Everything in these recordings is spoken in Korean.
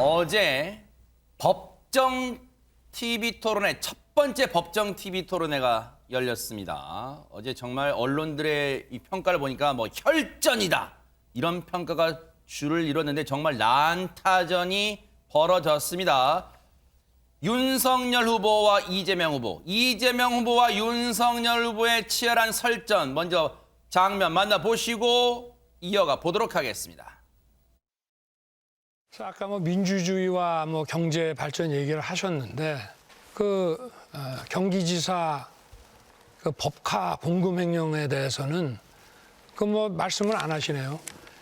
어제 법정 TV 토론회 첫 번째 법정 TV 토론회가 열렸습니다. 어제 정말 언론들의 이 평가를 보니까 뭐 혈전이다 이런 평가가 줄을 이뤘는데 정말 난타전이 벌어졌습니다. 윤석열 후보와 이재명 후보, 이재명 후보와 윤석열 후보의 치열한 설전 먼저 장면 만나보시고 이어가 보도록 하겠습니다. 아까 뭐 민주주의와 뭐 경제 발전 얘기를 하셨는데 경기지사 그 법카 공금 횡령에 대해서는 그 뭐 말씀을 안 하시네요.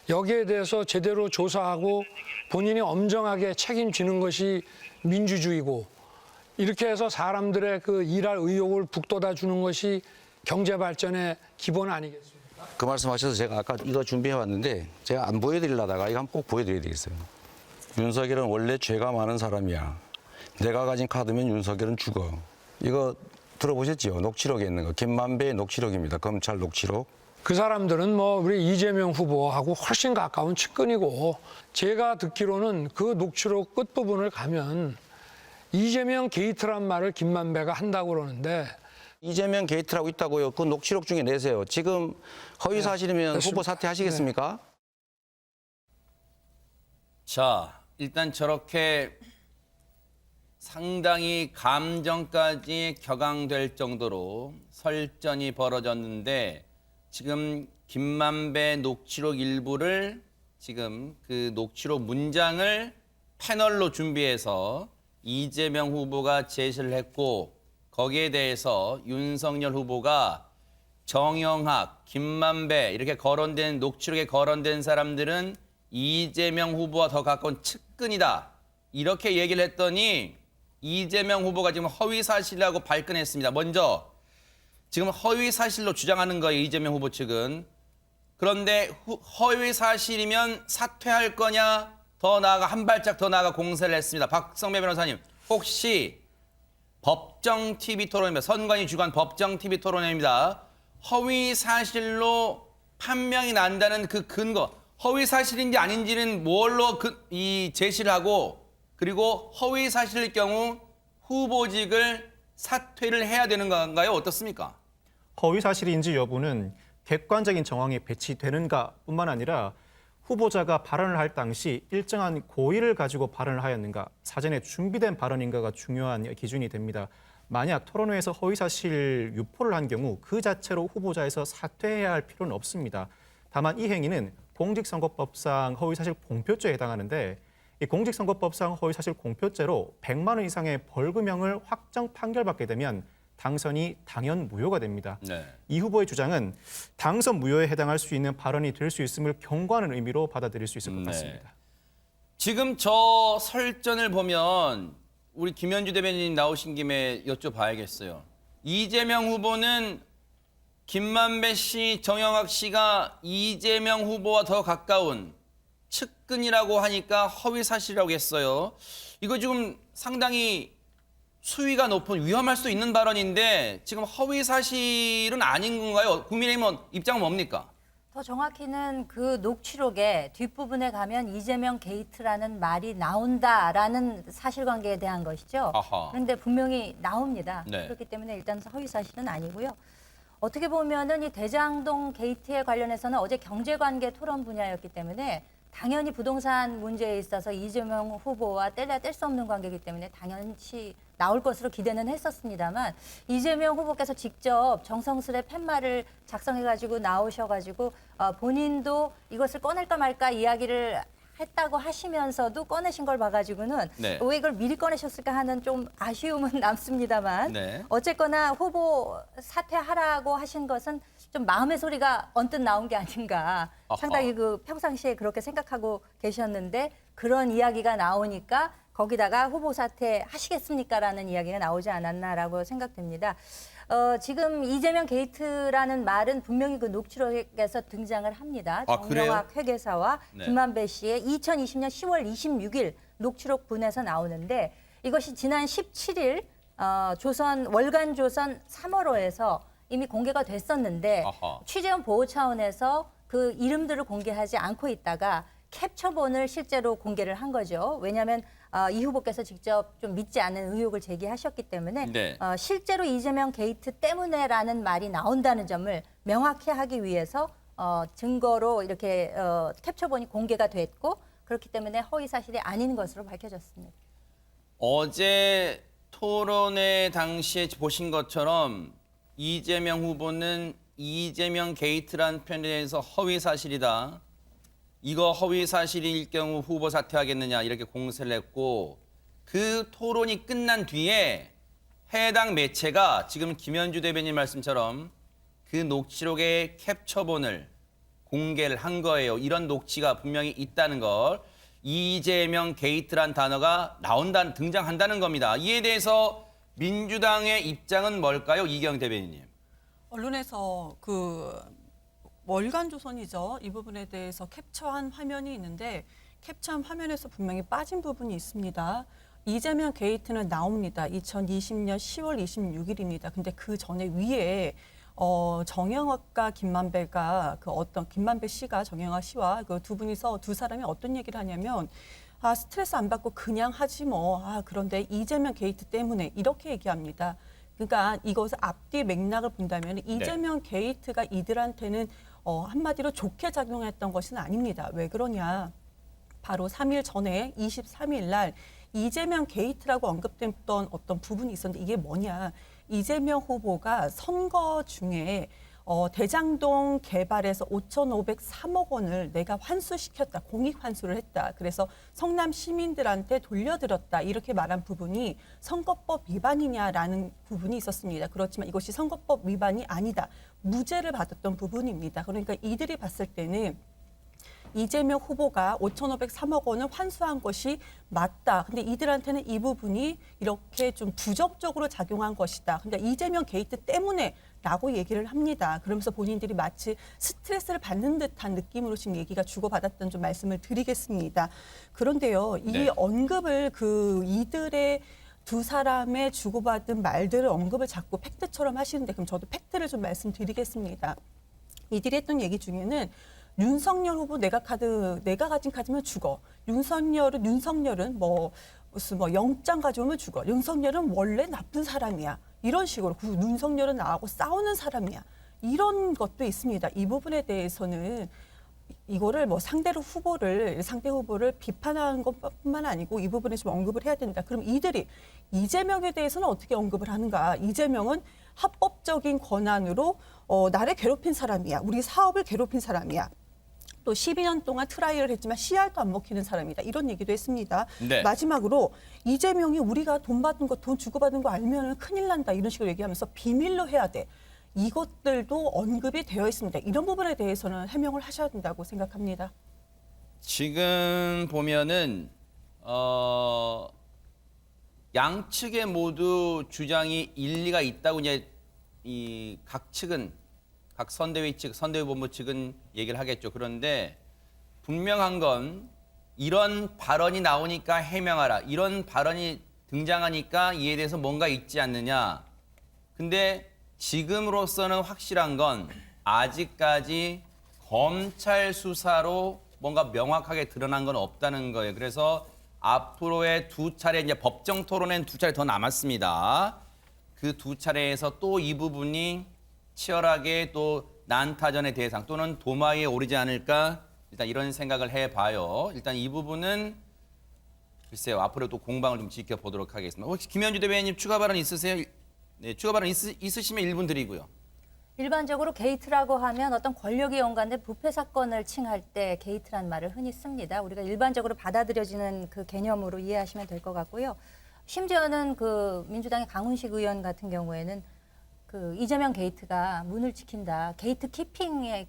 여기에 대해서 제대로 조사하고 본인이 엄정하게 책임지는 것이 민주주의고 이렇게 해서 사람들의 그 일할 의욕을 북돋아 주는 것이 경제 발전의 기본 아니겠습니까? 그 말씀하셔서 제가 아까 이거 준비해 왔는데 제가 안 보여드리려다가 이거 한번 꼭 보여드려야 되겠어요. 윤석열은 원래 죄가 많은 사람이야. 내가 가진 카드면 윤석열은 죽어. 이거 들어보셨죠? 녹취록에 있는 거. 김만배의 녹취록입니다. 검찰 녹취록. 그 사람들은 뭐 우리 이재명 후보하고 훨씬 가까운 측근이고 제가 듣기로는 그 녹취록 끝부분을 가면 이재명 게이트란 말을 김만배가 한다고 그러는데 이재명 게이트라고 있다고요. 그 녹취록 중에 내세요. 지금 허위 사실이면 후보 사퇴하시겠습니까? 자, 일단 저렇게 상당히 감정까지 격앙될 정도로 설전이 벌어졌는데 지금 김만배 녹취록 일부를 지금 그 녹취록 문장을 패널로 준비해서 이재명 후보가 제시를 했고 거기에 대해서 윤석열 후보가 정영학, 김만배 이렇게 거론된 녹취록에 거론된 사람들은 이재명 후보와 더 가까운 측근이다. 이렇게 얘기를 했더니 이재명 후보가 지금 허위 사실이라고 발끈했습니다. 먼저 지금 허위 사실로 주장하는 거예요. 이재명 후보 측은. 그런데 허위 사실이면 사퇴할 거냐? 더 나아가 한 발짝 더 나아가 공세를 했습니다. 박성배 변호사님, 혹시 법정 TV 토론입니다. 선관위 주관 법정 TV 토론회입니다. 허위 사실로 판명이 난다는 그 근거, 허위 사실인지 아닌지는 뭘로 제시를 하고 그리고 허위 사실일 경우 후보직을 사퇴를 해야 되는 건가요? 어떻습니까? 허위 사실인지 여부는 객관적인 정황에 배치되는가 뿐만 아니라 후보자가 발언을 할 당시 일정한 고의를 가지고 발언을 하였는가, 사전에 준비된 발언인가가 중요한 기준이 됩니다. 만약 토론회에서 허위사실 유포를 한 경우 그 자체로 후보자에서 사퇴해야 할 필요는 없습니다. 다만 이 행위는 공직선거법상 허위사실 공표죄에 해당하는데 이 공직선거법상 허위사실 공표죄로 100만 원 이상의 벌금형을 확정 판결받게 되면 당선이 당연 무효가 됩니다. 네. 이 후보의 주장은 당선 무효에 해당할 수 있는 발언이 될 수 있음을 경고하는 의미로 받아들일 수 있을 것 같습니다. 지금 저 설전을 보면 우리 김현주 대변인 나오신 김에 여쭤봐야겠어요. 이재명 후보는 김만배 씨, 정영학 씨가 이재명 후보와 더 가까운 측근이라고 하니까 허위 사실이라고 했어요. 이거 지금 상당히 수위가 높은 위험할 수 있는 발언인데 지금 허위 사실은 아닌 건가요? 국민의힘 입장은 뭡니까? 더 정확히는 그 녹취록의 뒷부분에 가면 이재명 게이트라는 말이 나온다라는 사실관계에 대한 것이죠. 아하. 그런데 분명히 나옵니다. 네. 그렇기 때문에 일단 허위 사실은 아니고요. 어떻게 보면은 이 대장동 게이트에 관련해서는 어제 경제관계 토론 분야였기 때문에 당연히 부동산 문제에 있어서 이재명 후보와 뗄래야 뗄 수 없는 관계이기 때문에 당연히 나올 것으로 기대는 했었습니다만 이재명 후보께서 직접 정성스레 팻말을 작성해가지고 나오셔가지고 본인도 이것을 꺼낼까 말까 이야기를 했다고 하시면서도 꺼내신 걸 봐가지고는 네. 왜 이걸 미리 꺼내셨을까 하는 좀 아쉬움은 남습니다만 네. 어쨌거나 후보 사퇴하라고 하신 것은 좀 마음의 소리가 언뜻 나온 게 아닌가. 아하. 상당히 그 평상시에 그렇게 생각하고 계셨는데 그런 이야기가 나오니까 거기다가 후보 사퇴 하시겠습니까라는 이야기가 나오지 않았나라고 생각됩니다. 지금 이재명 게이트라는 말은 분명히 그 녹취록에서 등장을 합니다. 정영학 회계사와 네. 김만배 씨의 2020년 10월 26일 녹취록 분에서 나오는데 이것이 지난 17일 월간 조선 3월호에서 이미 공개가 됐었는데 아하. 취재원 보호 차원에서 그 이름들을 공개하지 않고 있다가 캡처본을 실제로 공개를 한 거죠. 왜냐하면 이 후보께서 직접 좀 믿지 않는 의혹을 제기하셨기 때문에 네. 실제로 이재명 게이트 때문에라는 말이 나온다는 점을 명확히 하기 위해서 증거로 이렇게 캡처본이 공개가 됐고 그렇기 때문에 허위 사실이 아닌 것으로 밝혀졌습니다. 어제 토론회 당시에 보신 것처럼 이재명 후보는 이재명 게이트란 표현에 대해서 허위 사실이다. 이거 허위 사실일 경우 후보 사퇴하겠느냐 이렇게 공세를 했고 그 토론이 끝난 뒤에 해당 매체가 지금 김현주 대변인 말씀처럼 그 녹취록의 캡처본을 공개를 한 거예요. 이런 녹취가 분명히 있다는 걸 이재명 게이트란 단어가 등장한다는 겁니다. 이에 대해서 민주당의 입장은 뭘까요? 이경 대변인님. 언론에서 월간조선이죠. 이 부분에 대해서 캡처한 화면이 있는데 캡처한 화면에서 분명히 빠진 부분이 있습니다. 이재명 게이트는 나옵니다. 2020년 10월 26일입니다. 근데 그 전에 위에 정영학과 김만배가 김만배 씨가 정영학 씨와 그 두 사람이 어떤 얘기를 하냐면 스트레스 안 받고 그냥 하지 뭐. 그런데 이재명 게이트 때문에 이렇게 얘기합니다. 그러니까 이것을 앞뒤 맥락을 본다면 이재명 게이트가 이들한테는 한마디로 좋게 작용했던 것은 아닙니다. 왜 그러냐? 바로 3일 전에 23일 날 이재명 게이트라고 언급됐던 어떤 부분이 있었는데 이게 뭐냐? 이재명 후보가 선거 중에 대장동 개발에서 5,503억 원을 내가 환수시켰다. 공익 환수를 했다. 그래서 성남 시민들한테 돌려드렸다. 이렇게 말한 부분이 선거법 위반이냐라는 부분이 있었습니다. 그렇지만 이것이 선거법 위반이 아니다. 무죄를 받았던 부분입니다. 그러니까 이들이 봤을 때는 이재명 후보가 5,503억 원을 환수한 것이 맞다. 근데 이들한테는 이 부분이 이렇게 좀 부정적으로 작용한 것이다. 근데 이재명 게이트 때문에 라고 얘기를 합니다. 그러면서 본인들이 마치 스트레스를 받는 듯한 느낌으로 지금 얘기가 주고받았던 좀 말씀을 드리겠습니다. 그런데요, 이 언급을 이들의 두 사람의 주고받은 말들을 언급을 자꾸 팩트처럼 하시는데 그럼 저도 팩트를 좀 말씀드리겠습니다. 이들이 했던 얘기 중에는 윤석열 후보 내가 가진 카드면 죽어. 윤석열은 무슨 영장 가져오면 죽어. 윤석열은 원래 나쁜 사람이야. 이런 식으로 윤석열은 나하고 싸우는 사람이야. 이런 것도 있습니다. 이 부분에 대해서는 이거를 상대 후보를 비판하는 것뿐만 아니고 이 부분에 좀 언급을 해야 된다. 그럼 이들이 이재명에 대해서는 어떻게 언급을 하는가? 이재명은 합법적인 권한으로 나를 괴롭힌 사람이야. 우리 사업을 괴롭힌 사람이야. 또 12년 동안 트라이를 했지만 씨알도 안 먹히는 사람이다. 이런 얘기도 했습니다. 네. 마지막으로 이재명이 우리가 돈 주고받은 거 알면 큰일 난다. 이런 식으로 얘기하면서 비밀로 해야 돼. 이것들도 언급이 되어 있습니다. 이런 부분에 대해서는 해명을 하셔야 된다고 생각합니다. 지금 보면은 양측에 모두 주장이 일리가 있다고 이제 각 선대위 측, 선대위본부 측은 얘기를 하겠죠. 그런데 분명한 건 이런 발언이 나오니까 해명하라. 이런 발언이 등장하니까 이에 대해서 뭔가 있지 않느냐. 근데 지금으로서는 확실한 건 아직까지 검찰 수사로 뭔가 명확하게 드러난 건 없다는 거예요. 그래서 앞으로의 두 차례, 이제 법정 토론엔 두 차례 더 남았습니다. 그 두 차례에서 또 이 부분이 치열하게 또 난타전의 대상 또는 도마위에 오르지 않을까 일단 이런 생각을 해봐요. 일단 이 부분은 글쎄요. 앞으로 또 공방을 좀 지켜보도록 하겠습니다. 혹시 김현주 대변인님 추가 발언 있으세요? 네, 추가 발언 있으시면 1분 드리고요. 일반적으로 게이트라고 하면 어떤 권력이 연관된 부패 사건을 칭할 때 게이트란 말을 흔히 씁니다. 우리가 일반적으로 받아들여지는 그 개념으로 이해하시면 될 것 같고요. 심지어는 민주당의 강훈식 의원 같은 경우에는 이재명 게이트가 문을 지킨다. 게이트 키핑의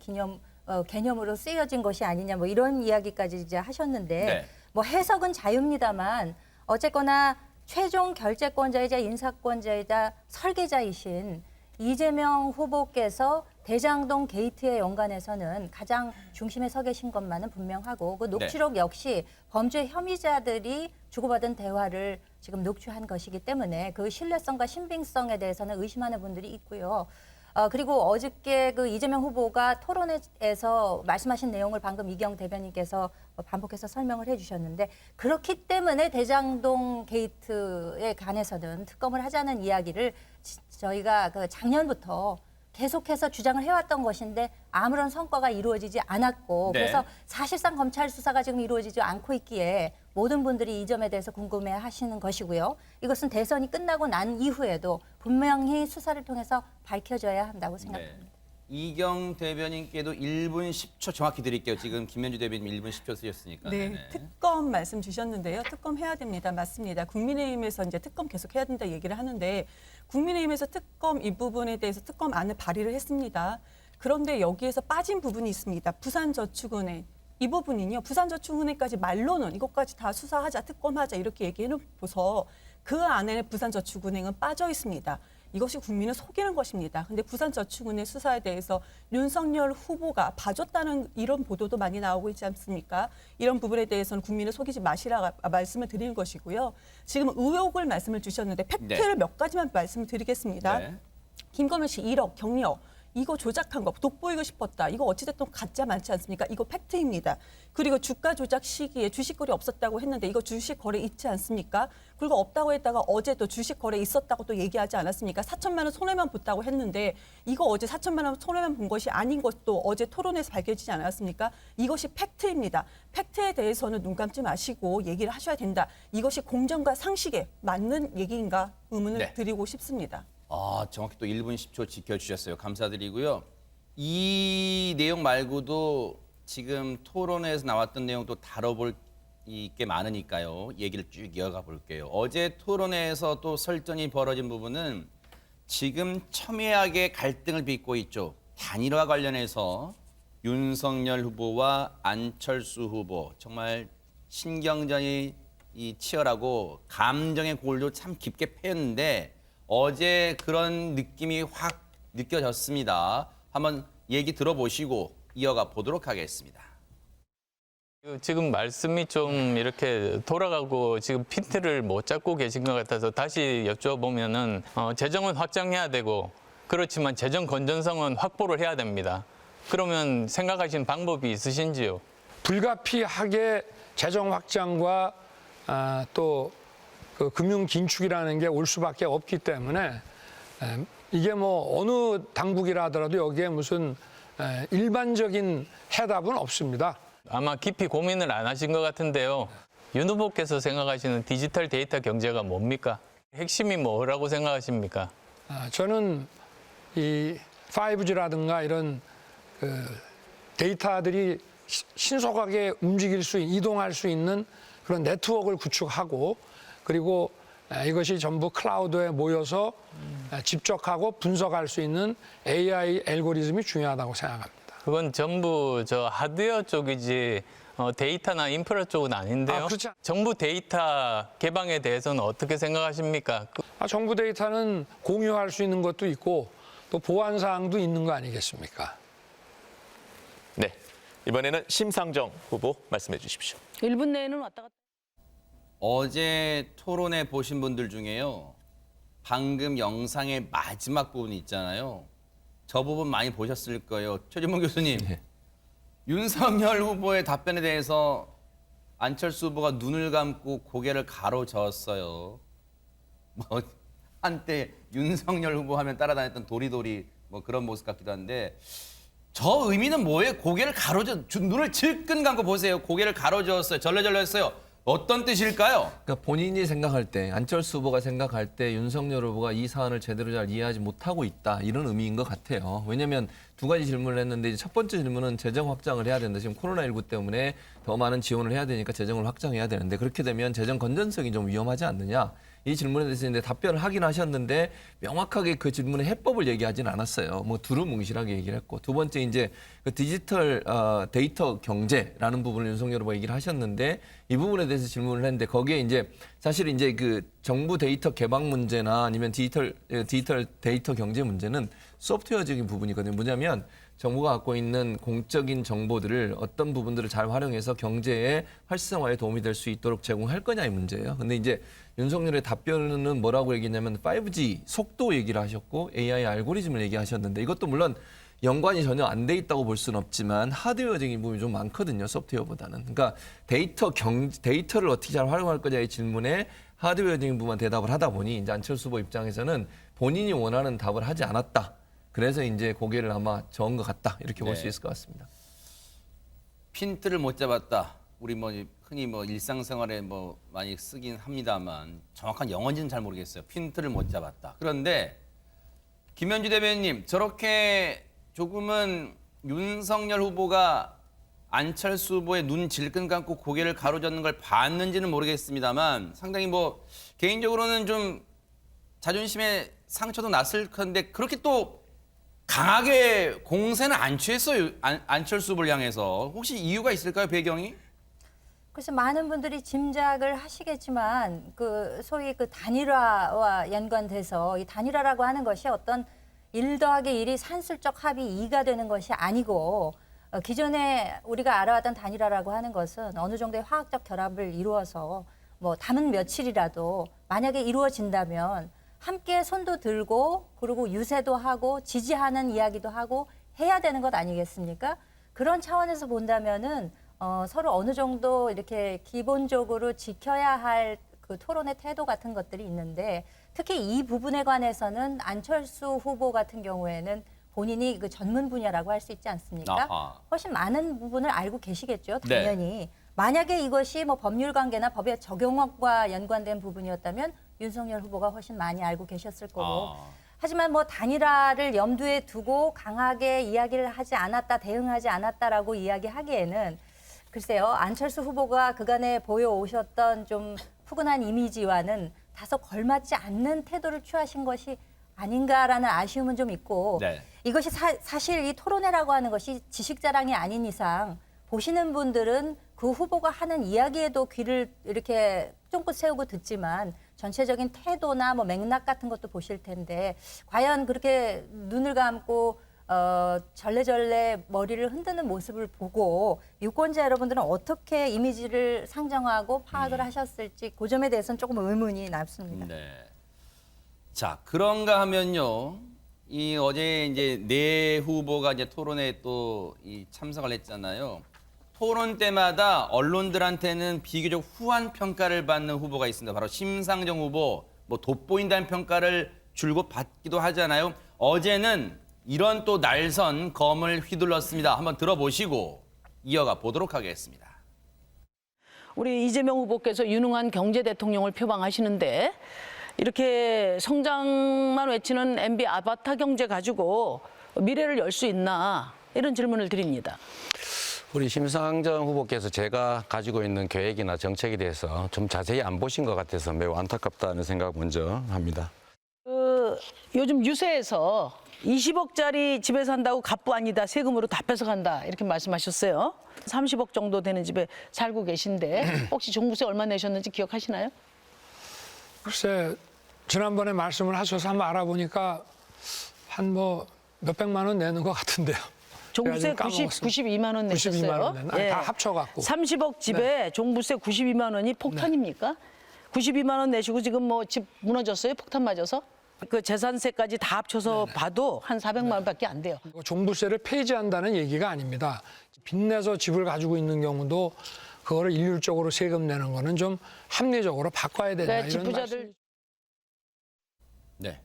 개념으로 쓰여진 것이 아니냐 이런 이야기까지 이제 하셨는데 해석은 자유입니다만 어쨌거나 최종 결재권자이자 인사권자이자 설계자이신 이재명 후보께서 대장동 게이트에 연관해서는 가장 중심에 서 계신 것만은 분명하고 그 녹취록 역시 범죄 혐의자들이 주고받은 대화를 지금 녹취한 것이기 때문에 그 신뢰성과 신빙성에 대해서는 의심하는 분들이 있고요. 그리고 어저께 그 이재명 후보가 토론회에서 말씀하신 내용을 방금 이경 대변인께서 반복해서 설명을 해주셨는데 그렇기 때문에 대장동 게이트에 관해서는 특검을 하자는 이야기를 저희가 그 작년부터 계속해서 주장을 해왔던 것인데 아무런 성과가 이루어지지 않았고 네. 그래서 사실상 검찰 수사가 지금 이루어지지 않고 있기에 모든 분들이 이 점에 대해서 궁금해하시는 것이고요. 이것은 대선이 끝나고 난 이후에도 분명히 수사를 통해서 밝혀져야 한다고 생각합니다. 네. 이경 대변인께도 1분 10초 정확히 드릴게요. 지금 김현주 대변인 1분 10초 쓰셨으니까. 네, 네네. 특검 말씀 주셨는데요. 특검 해야 됩니다. 맞습니다. 국민의힘에서 이제 특검 계속 해야 된다 얘기를 하는데 국민의힘에서 특검 이 부분에 대해서 특검안을 발의를 했습니다. 그런데 여기에서 빠진 부분이 있습니다. 부산저축은행. 이 부분은요. 부산저축은행까지 말로는 이것까지 다 수사하자, 특검하자 이렇게 얘기해놓고서 그 안에 부산저축은행은 빠져 있습니다. 이것이 국민을 속이는 것입니다. 근데 부산저축은행 수사에 대해서 윤석열 후보가 봐줬다는 이런 보도도 많이 나오고 있지 않습니까? 이런 부분에 대해서는 국민을 속이지 마시라 말씀을 드리는 것이고요. 지금 의혹을 말씀을 주셨는데 팩트를 몇 가지만 말씀을 드리겠습니다. 네. 김건희 씨 1억 경력. 이거 조작한 거, 돋보이고 싶었다. 이거 어찌됐든 가짜 많지 않습니까? 이거 팩트입니다. 그리고 주가 조작 시기에 주식 거래 없었다고 했는데 이거 주식 거래 있지 않습니까? 그리고 없다고 했다가 어제 또 주식 거래 있었다고 또 얘기하지 않았습니까? 4천만 원 손해만 봤다고 했는데 이거 어제 4천만 원 손해만 본 것이 아닌 것도 어제 토론에서 밝혀지지 않았습니까? 이것이 팩트입니다. 팩트에 대해서는 눈 감지 마시고 얘기를 하셔야 된다. 이것이 공정과 상식에 맞는 얘기인가 의문을 네. 드리고 싶습니다. 정확히 또 1분 10초 지켜주셨어요. 감사드리고요. 이 내용 말고도 지금 토론회에서 나왔던 내용도 다뤄볼 게 많으니까요. 얘기를 쭉 이어가 볼게요. 어제 토론회에서 또 설전이 벌어진 부분은 지금 첨예하게 갈등을 빚고 있죠. 단일화 관련해서 윤석열 후보와 안철수 후보 정말 신경전이 치열하고 감정의 골도 참 깊게 패였는데 어제 그런 느낌이 확 느껴졌습니다. 한번 얘기 들어보시고 이어가 보도록 하겠습니다. 지금 말씀이 좀 이렇게 돌아가고 지금 핀트를 못 잡고 계신 것 같아서 다시 여쭤보면은 재정은 확장해야 되고 그렇지만 재정 건전성은 확보를 해야 됩니다. 그러면 생각하시는 방법이 있으신지요? 불가피하게 재정 확장과 또 그 금융 긴축이라는 게 올 수밖에 없기 때문에 이게 뭐 어느 당국이라 하더라도 여기에 무슨 일반적인 해답은 없습니다. 아마 깊이 고민을 안 하신 것 같은데요. 윤 후보께서 생각하시는 디지털 데이터 경제가 뭡니까? 핵심이 뭐라고 생각하십니까? 저는 이 5G라든가 이런 그 데이터들이 신속하게 움직일 수, 이동할 수 있는 그런 네트워크를 구축하고 그리고 이것이 전부 클라우드에 모여서 집적하고 분석할 수 있는 AI 알고리즘이 중요하다고 생각합니다. 그건 전부 저 하드웨어 쪽이지 데이터나 인프라 쪽은 아닌데요. 그렇지 않- 정부 데이터 개방에 대해서는 어떻게 생각하십니까? 정부 데이터는 공유할 수 있는 것도 있고 또 보안 사항도 있는 거 아니겠습니까? 네, 이번에는 심상정 후보 말씀해 주십시오. 1분 내에는 왔다 갔다. 어제 토론회 보신 분들 중에요. 방금 영상의 마지막 부분 있잖아요. 저 부분 많이 보셨을 거예요. 최진봉 교수님, 윤석열 후보의 답변에 대해서 안철수 후보가 눈을 감고 고개를 가로저었어요. 뭐 한때 윤석열 후보 하면 따라다녔던 도리도리 뭐 그런 모습 같기도 한데 저 의미는 뭐예요? 고개를 눈을 질끈 감고 보세요. 고개를 가로저었어요. 절레절레했어요. 어떤 뜻일까요? 그러니까 본인이 생각할 때, 안철수 후보가 생각할 때 윤석열 후보가 이 사안을 제대로 잘 이해하지 못하고 있다 이런 의미인 것 같아요. 왜냐하면 두 가지 질문을 했는데 이제 첫 번째 질문은 재정 확장을 해야 된다. 지금 코로나19 때문에 더 많은 지원을 해야 되니까 재정을 확장해야 되는데 그렇게 되면 재정 건전성이 좀 위험하지 않느냐. 이 질문에 대해서 이제 답변을 하긴 하셨는데 명확하게 그 질문의 해법을 얘기하지는 않았어요. 뭐 두루뭉실하게 얘기를 했고 두 번째 이제 그 디지털 데이터 경제라는 부분을 윤석열 후보가 얘기를 하셨는데 이 부분에 대해서 질문을 했는데 거기에 이제 사실 이제 그 정부 데이터 개방 문제나 아니면 디지털 데이터 경제 문제는 소프트웨어적인 부분이거든요. 뭐냐면 정부가 갖고 있는 공적인 정보들을 어떤 부분들을 잘 활용해서 경제의 활성화에 도움이 될 수 있도록 제공할 거냐의 문제예요. 근데 이제 윤석열의 답변은 뭐라고 얘기했냐면 5G 속도 얘기를 하셨고 AI 알고리즘을 얘기하셨는데 이것도 물론 연관이 전혀 안 돼 있다고 볼 수는 없지만 하드웨어적인 부분이 좀 많거든요. 소프트웨어보다는. 그러니까 데이터를 어떻게 잘 활용할 거냐의 질문에 하드웨어적인 부분만 대답을 하다 보니 이제 안철수 후보 입장에서는 본인이 원하는 답을 하지 않았다. 그래서 이제 고개를 아마 저은 것 같다. 이렇게 볼 수 네. 있을 것 같습니다. 핀트를 못 잡았다. 우리 뭐 흔히 뭐 일상생활에 뭐 많이 쓰긴 합니다만 정확한 영어인지는 잘 모르겠어요. 핀트를 못 잡았다. 그런데 김현주 대변인님, 저렇게 조금은 윤석열 후보가 안철수 후보의 눈 질끈 감고 고개를 가로젓는 걸 봤는지는 모르겠습니다만 상당히 뭐 개인적으로는 좀 자존심에 상처도 났을 건데 그렇게 또 강하게 공세는 안 취했어요. 안철수 후보를 향해서. 혹시 이유가 있을까요, 배경이? 그래서 많은 분들이 짐작을 하시겠지만 그 소위 그 단일화와 연관돼서 이 단일화라고 하는 것이 어떤 1 더하기 1이 산술적 합이 2가 되는 것이 아니고 기존에 우리가 알아왔던 단일화라고 하는 것은 어느 정도의 화학적 결합을 이루어서 뭐 담은 며칠이라도 만약에 이루어진다면 함께 손도 들고 그리고 유세도 하고 지지하는 이야기도 하고 해야 되는 것 아니겠습니까? 그런 차원에서 본다면은 서로 어느 정도 이렇게 기본적으로 지켜야 할 그 토론의 태도 같은 것들이 있는데 특히 이 부분에 관해서는 안철수 후보 같은 경우에는 본인이 그 전문 분야라고 할 수 있지 않습니까? 아하. 훨씬 많은 부분을 알고 계시겠죠, 당연히. 만약에 이것이 뭐 법률 관계나 법의 적용과 연관된 부분이었다면 윤석열 후보가 훨씬 많이 알고 계셨을 거고. 하지만 뭐 단일화를 염두에 두고 강하게 이야기를 하지 않았다, 대응하지 않았다라고 이야기하기에는 글쎄요, 안철수 후보가 그간에 보여오셨던 좀 푸근한 이미지와는 다소 걸맞지 않는 태도를 취하신 것이 아닌가라는 아쉬움은 좀 있고 네. 이것이 사실 이 토론회라고 하는 것이 지식자랑이 아닌 이상 보시는 분들은 그 후보가 하는 이야기에도 귀를 이렇게 쫑긋 세우고 듣지만 전체적인 태도나 뭐 맥락 같은 것도 보실 텐데 과연 그렇게 눈을 감고 절레절레 머리를 흔드는 모습을 보고 유권자 여러분들은 어떻게 이미지를 상정하고 파악을 하셨을지 그 점에 대해서는 조금 의문이 남습니다. 네. 자, 그런가 하면요. 이 어제 이제 네 후보가 이제 토론에 또 이 참석을 했잖아요. 토론 때마다 언론들한테는 비교적 후한 평가를 받는 후보가 있습니다. 바로 심상정 후보, 뭐 돋보인다는 평가를 줄곧 받기도 하잖아요. 어제는 이런 또 날선 검을 휘둘렀습니다. 한번 들어보시고 이어가 보도록 하겠습니다. 우리 이재명 후보께서 유능한 경제 대통령을 표방하시는데 이렇게 성장만 외치는 MB 아바타 경제 가지고 미래를 열 수 있나 이런 질문을 드립니다. 우리 심상정 후보께서 제가 가지고 있는 계획이나 정책에 대해서 좀 자세히 안 보신 것 같아서 매우 안타깝다는 생각 먼저 합니다. 요즘 유세에서 20억짜리 집에 산다고 갑부 아니다, 세금으로 다 뺏어간다 이렇게 말씀하셨어요. 30억 정도 되는 집에 살고 계신데 혹시 종부세 얼마 내셨는지 기억하시나요? 글쎄 지난번에 말씀을 하셔서 한번 알아보니까 한 뭐 몇백만 원 내는 것 같은데요. 종부세 제가 지금 까먹었습니다. 92만 원 내셨어요. 92만 원 내는, 아니, 다 합쳐갖고. 30억 집에 종부세 92만 원이 폭탄입니까? 92만 원 내시고 지금 뭐 집 무너졌어요? 폭탄 맞아서? 그 재산세까지 다 합쳐서 봐도 한 400만 원밖에 안 돼요. 종부세를 폐지한다는 얘기가 아닙니다. 빚내서 집을 가지고 있는 경우도 그거를 일률적으로 세금 내는 거는 좀 합리적으로 바꿔야 된다. 네, 이런 집부자들 말씀. 네.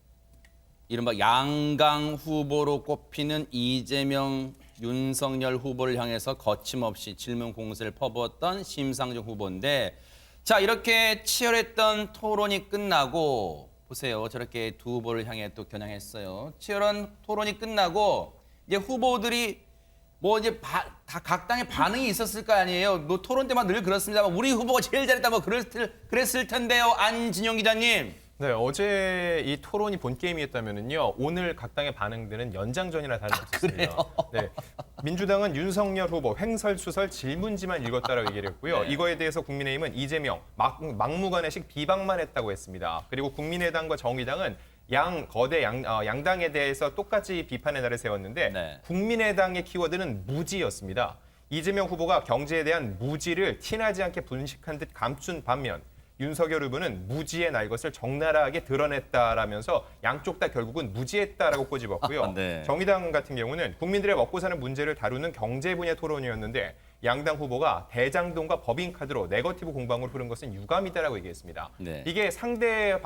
이른바 양강 후보로 꼽히는 이재명, 윤석열 후보를 향해서 거침없이 질문 공세를 퍼부었던 심상정 후보인데 자, 이렇게 치열했던 토론이 끝나고 보세요. 저렇게 두 후보를 향해 또 겨냥했어요. 치열한 토론이 끝나고 이제 후보들이 뭐 이제 다 각 당의 반응이 있었을 거 아니에요. 뭐 토론 때만 늘 그렇습니다만 우리 후보가 제일 잘했다 뭐 그랬을 텐데요. 안진영 기자님. 네, 어제 이 토론이 본 게임이었다면요. 오늘 각 당의 반응들은 연장전이나 다름없었습니다. 네, 민주당은 윤석열 후보 횡설수설 질문지만 읽었다라고 얘기를 했고요. 네. 이거에 대해서 국민의힘은 이재명 막무가내식 비방만 했다고 했습니다. 그리고 국민의당과 정의당은 거대 양당에 대해서 똑같이 비판의 날을 세웠는데 네. 국민의당의 키워드는 무지였습니다. 이재명 후보가 경제에 대한 무지를 티나지 않게 분식한 듯 감춘 반면 윤석열 후보는 무지의 날 것을 적나라하게 드러냈다라면서 양쪽 다 결국은 무지했다라고 꼬집었고요. 네. 정의당 같은 경우는 국민들의 먹고 사는 문제를 다루는 경제 분야 토론이었는데 양당 후보가 대장동과 법인카드로 네거티브 공방으로 흐른 것은 유감이다라고 얘기했습니다. 네. 이게 상대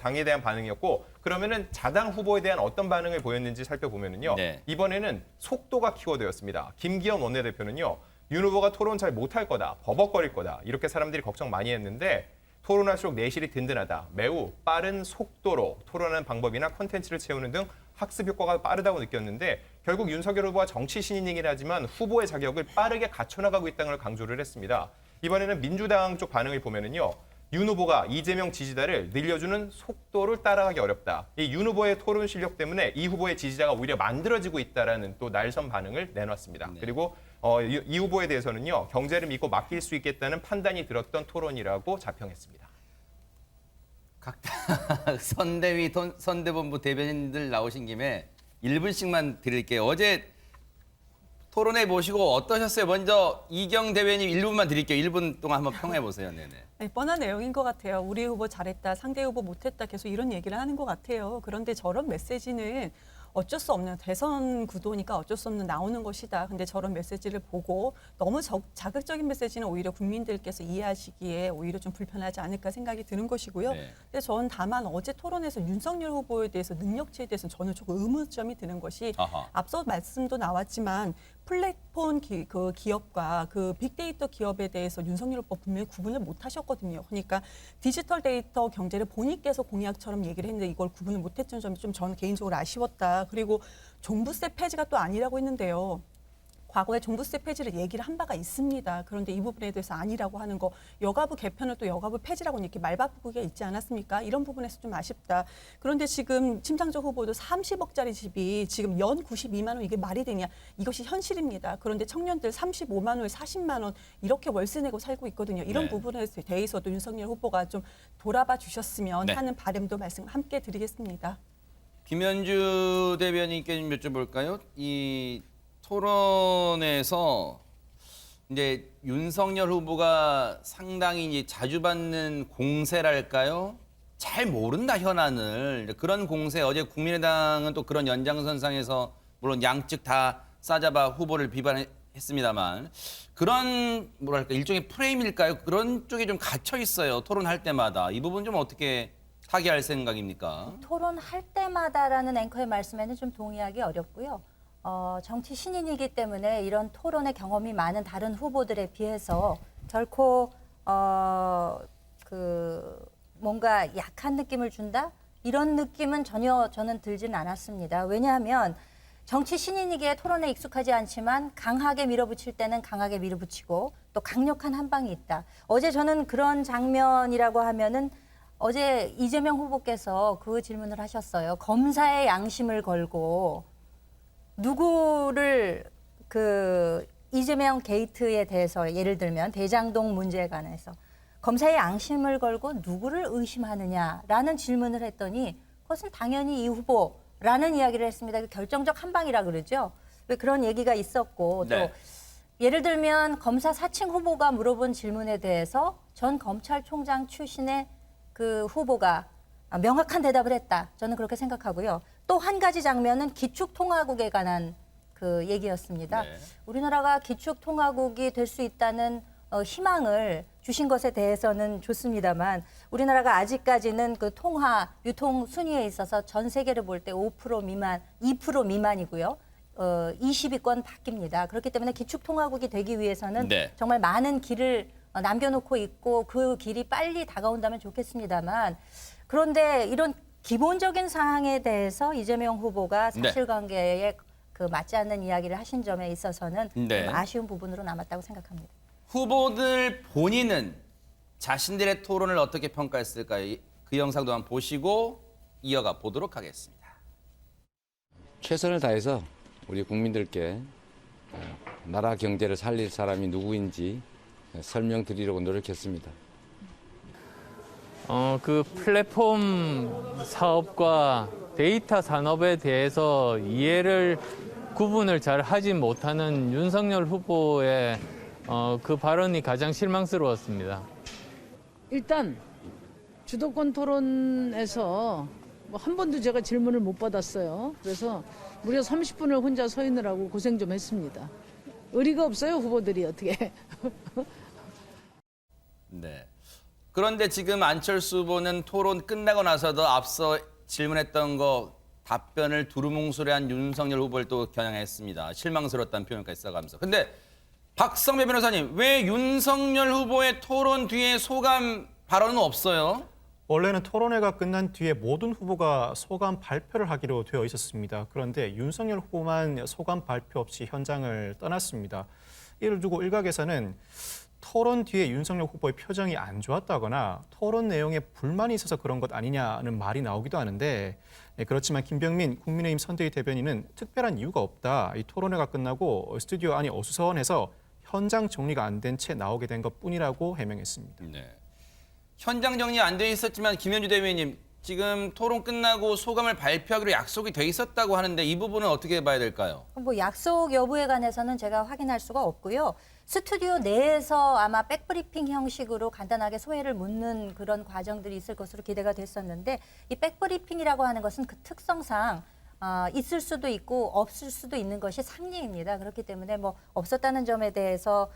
당에 대한 반응이었고 그러면은 자당 후보에 대한 어떤 반응을 보였는지 살펴보면은요. 네. 이번에는 속도가 키워드였습니다. 김기현 원내대표는요. 윤 후보가 토론 잘 못할 거다, 버벅거릴 거다 이렇게 사람들이 걱정 많이 했는데 토론할수록 내실이 든든하다. 매우 빠른 속도로 토론하는 방법이나 콘텐츠를 채우는 등 학습 효과가 빠르다고 느꼈는데 결국 윤석열 후보가 정치 신인이긴 하지만 후보의 자격을 빠르게 갖춰나가고 있다는 걸 강조를 했습니다. 이번에는 민주당 쪽 반응을 보면은요. 윤 후보가 이재명 지지자를 늘려주는 속도를 따라가기 어렵다. 이 윤 후보의 토론 실력 때문에 이 후보의 지지자가 오히려 만들어지고 있다라는 또 날선 반응을 내놨습니다. 네. 그리고 이 후보에 대해서는요. 경제를 믿고 맡길 수 있겠다는 판단이 들었던 토론이라고 자평했습니다. 각당 선대위 선대본부 대변인들 나오신 김에 1분씩만 드릴게요. 어제 토론회 보시고 어떠셨어요? 먼저 이경 대변인 1분만 드릴게요. 1분 동안 한번 평해 보세요. 네네. 아니, 뻔한 내용인 것 같아요. 우리 후보 잘했다, 상대 후보 못했다 계속 이런 얘기를 하는 것 같아요. 그런데 저런 메시지는 어쩔 수 없는 대선 구도니까 어쩔 수 없는 나오는 것이다. 근데 저런 메시지를 보고 너무 자극적인 메시지는 오히려 국민들께서 이해하시기에 오히려 좀 불편하지 않을까 생각이 드는 것이고요. 네. 근데 저는 다만 어제 토론에서 윤석열 후보에 대해서 능력치에 대해서는 저는 조금 의문점이 드는 것이 아하. 앞서 말씀도 나왔지만 플랫폼 그 기업과 그 빅데이터 기업에 대해서 윤석열 후보 분명히 구분을 못 하셨거든요. 그러니까 디지털 데이터 경제를 본인께서 공약처럼 얘기를 했는데 이걸 구분을 못 했던 점이 좀 저는 개인적으로 아쉬웠다. 그리고 종부세 폐지가 또 아니라고 했는데요. 과거에 종부세 폐지를 얘기를 한 바가 있습니다. 그런데 이 부분에 대해서 아니라고 하는 거, 여가부 개편을 또 여가부 폐지라고 이렇게 말바꾸기가 있지 않았습니까? 이런 부분에서 좀 아쉽다. 그런데 지금 심상정 후보도 30억짜리 집이 지금 연 92만 원 이게 말이 되냐? 이것이 현실입니다. 그런데 청년들 35만 원, 40만 원 이렇게 월세 내고 살고 있거든요. 이런 네. 부분에 대해서도 윤석열 후보가 좀 돌아봐 주셨으면 네. 하는 바람도 말씀 함께 드리겠습니다. 김현주 대변인께 좀 여쭤볼까요? 이 토론에서 이제 윤석열 후보가 상당히 이제 자주 받는 공세랄까요? 잘 모른다 현안을. 그런 공세 어제 국민의당은 또 그런 연장선상에서 물론 양측 다 싸잡아 후보를 비판했습니다만 그런 뭐랄까 일종의 프레임일까요? 그런 쪽이 좀 갇혀 있어요. 토론할 때마다. 이 부분 좀 어떻게 타개할 생각입니까? 토론할 때마다라는 앵커의 말씀에는 좀 동의하기 어렵고요. 정치 신인이기 때문에 이런 토론의 경험이 많은 다른 후보들에 비해서 결코 뭔가 약한 느낌을 준다? 이런 느낌은 전혀 저는 들지는 않았습니다. 왜냐하면 정치 신인이기에 토론에 익숙하지 않지만 강하게 밀어붙일 때는 강하게 밀어붙이고 또 강력한 한 방이 있다. 어제 저는 그런 장면이라고 하면은 어제 이재명 후보께서 그 질문을 하셨어요. 검사의 양심을 걸고 누구를 이재명 게이트에 대해서 예를 들면 대장동 문제에 관해서 검사의 양심을 걸고 누구를 의심하느냐라는 질문을 했더니 그것은 당연히 이 후보라는 이야기를 했습니다. 결정적 한 방이라 그러죠. 왜 그런 얘기가 있었고 또 네. 예를 들면 검사 사칭 후보가 물어본 질문에 대해서 전 검찰총장 출신의 그 후보가 명확한 대답을 했다. 저는 그렇게 생각하고요. 또 한 가지 장면은 기축통화국에 관한 그 얘기였습니다. 네. 우리나라가 기축통화국이 될 수 있다는 희망을 주신 것에 대해서는 좋습니다만 우리나라가 아직까지는 그 통화 유통 순위에 있어서 전 세계를 볼 때 5% 미만, 2% 미만이고요. 20위권 바뀝니다. 그렇기 때문에 기축통화국이 되기 위해서는 네. 정말 많은 길을 남겨놓고 있고 그 길이 빨리 다가온다면 좋겠습니다만 그런데 이런 기본적인 사항에 대해서 이재명 후보가 사실관계에 그 맞지 않는 이야기를 하신 점에 있어서는 네. 좀 아쉬운 부분으로 남았다고 생각합니다. 후보들 본인은 자신들의 토론을 어떻게 평가했을까요? 그 영상도 한번 보시고 이어가 보도록 하겠습니다. 최선을 다해서 우리 국민들께 나라 경제를 살릴 사람이 누구인지 설명드리려고 노력했습니다. 그 플랫폼 사업과 데이터 산업에 대해서 구분을 잘 하지 못하는 윤석열 후보의 그 발언이 가장 실망스러웠습니다. 일단 주도권 토론에서 뭐 한 번도 제가 질문을 못 받았어요. 그래서 무려 30분을 혼자 서 있느라고 고생 좀 했습니다. 의리가 없어요, 후보들이 어떻게. 네. 그런데 지금 안철수 후보는 토론 끝나고 나서도 앞서 질문했던 거 답변을 두루뭉술해한 윤석열 후보를 또 겨냥했습니다. 실망스러웠다는 표현까지 써가면서. 근데 박성배 변호사님, 왜 윤석열 후보의 토론 뒤에 소감 발언은 없어요? 원래는 토론회가 끝난 뒤에 모든 후보가 소감 발표를 하기로 되어 있었습니다. 그런데 윤석열 후보만 소감 발표 없이 현장을 떠났습니다. 이를 두고 일각에서는 토론 뒤에 윤석열 후보의 표정이 안 좋았다거나 토론 내용에 불만이 있어서 그런 것 아니냐는 말이 나오기도 하는데, 그렇지만 김병민 국민의힘 선대위 대변인은 특별한 이유가 없다. 이 토론회가 끝나고 스튜디오 안이 어수선해서 현장 정리가 안 된 채 나오게 된 것뿐이라고 해명했습니다. 네. 현장 정리 안 돼 있었지만 김현주 대변인님, 지금 토론 끝나고 소감을 발표하기로 약속이 돼 있었다고 하는데 이 부분은 어떻게 봐야 될까요? 뭐 약속 여부에 관해서는 제가 확인할 수가 없고요. 스튜디오 내에서 아마 백브리핑 형식으로 간단하게 소회를 묻는 그런 과정들이 있을 것으로 기대가 됐었는데, 이 백브리핑이라고 하는 것은 그 특성상 있을 수도 있고 없을 수도 있는 것이 상례입니다. 그렇기 때문에 뭐 없었다는 점에 대해서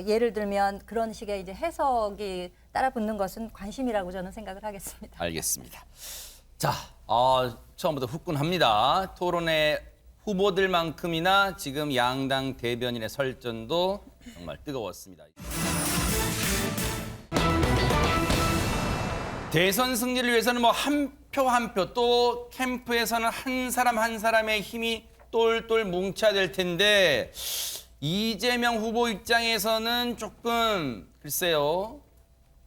예를 들면 그런 식의 이제 해석이 따라붙는 것은 관심이라고 저는 생각을 하겠습니다. 알겠습니다. 자, 처음부터 후끈합니다. 토론회 후보들만큼이나 지금 양당 대변인의 설전도 정말 뜨거웠습니다. 대선 승리를 위해서는 뭐 한 표 한 표, 또 캠프에서는 한 사람 한 사람의 힘이 똘똘 뭉쳐야 될 텐데 이재명 후보 입장에서는 조금 글쎄요,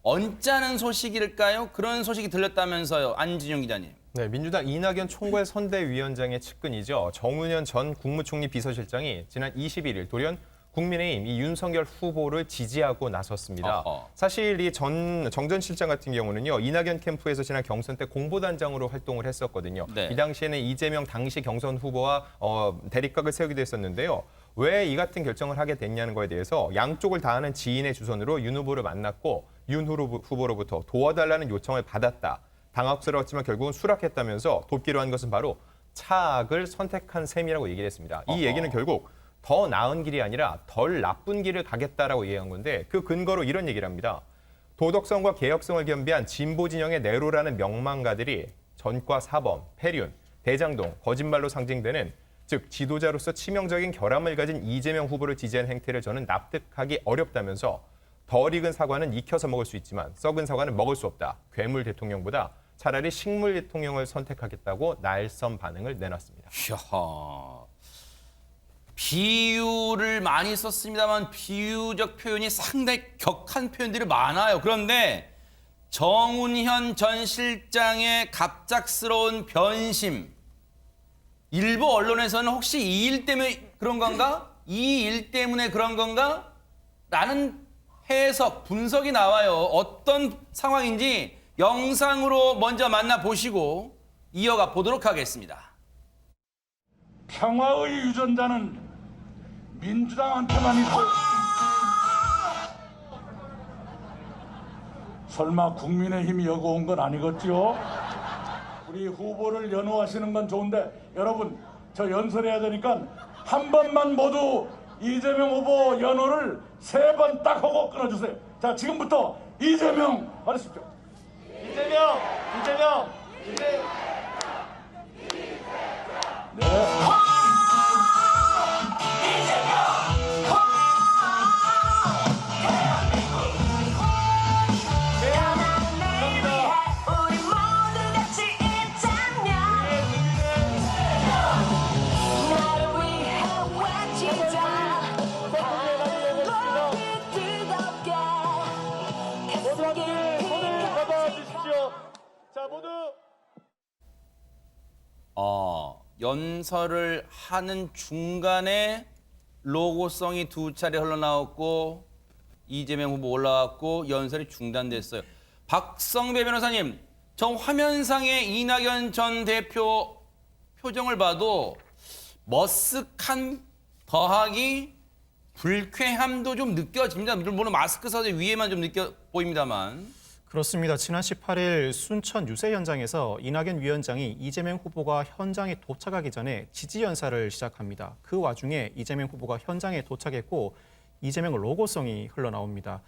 언짢은 소식일까요? 그런 소식이 들렸다면서요, 안진용 기자님. 네, 민주당 이낙연 총괄 선대위원장의 측근이죠. 정운현 전 국무총리 비서실장이 지난 21일 돌연 국민의힘 이 윤석열 후보를 지지하고 나섰습니다. 사실 이 정전 실장 같은 경우는요, 이낙연 캠프에서 지난 경선 때 공보단장으로 활동을 했었거든요. 네. 이 당시에는 이재명 당시 경선 후보와 대립각을 세우기도 했었는데요. 왜 이 같은 결정을 하게 됐냐는 거에 대해서 양쪽을 다 아는 지인의 주선으로 윤 후보를 만났고 윤 후보로부터 도와달라는 요청을 받았다. 당혹스러웠지만 결국은 수락했다면서 돕기로 한 것은 바로 차악을 선택한 셈이라고 얘기를 했습니다. 이 얘기는 결국 더 나은 길이 아니라 덜 나쁜 길을 가겠다라고 얘기한 건데, 그 근거로 이런 얘기를 합니다. 도덕성과 개혁성을 겸비한 진보 진영의 내로라는 명망가들이 전과 사범, 폐륜, 대장동, 거짓말로 상징되는, 즉 지도자로서 치명적인 결함을 가진 이재명 후보를 지지한 행태를 저는 납득하기 어렵다면서 덜 익은 사과는 익혀서 먹을 수 있지만 썩은 사과는 먹을 수 없다. 괴물 대통령보다 차라리 식물 대통령을 선택하겠다고 날선 반응을 내놨습니다. 이야, 비유를 많이 썼습니다만 비유적 표현이 상당히 격한 표현들이 많아요. 그런데 정운현 전 실장의 갑작스러운 변심, 일부 언론에서는 혹시 이 일 때문에 그런 건가? 이 일 때문에 그런 건가? 라는 해석, 분석이 나와요. 어떤 상황인지 영상으로 먼저 만나보시고 이어가 보도록 하겠습니다. 평화의 유전자는 민주당한테만 있고 설마 국민의힘이 여기 온 건 아니겠지요? 우리 후보를 연호하시는 건 좋은데 여러분, 저 연설해야 되니까 한 번만 모두 이재명 후보 연호를 3번 딱 하고 끊어주세요. 자, 지금부터 이재명 하십시오. 이재명. 네. 연설을 하는 중간에 로고송이 2차례 흘러나왔고 이재명 후보 올라왔고 연설이 중단됐어요. 박성배 변호사님, 저 화면상의 이낙연 전 대표 표정을 봐도 머쓱한 더하기 불쾌함도 좀 느껴집니다. 물론 마스크 써서 위에만 좀 느껴 보입니다만. 그렇습니다. 지난 18일 순천 유세 현장에서 이낙연 위원장이 이재명 후보가 현장에 도착하기 전에 지지 연사를 시작합니다. 그 와중에 이재명 후보가 현장에 도착했고 이재명 로고송이 흘러나옵니다.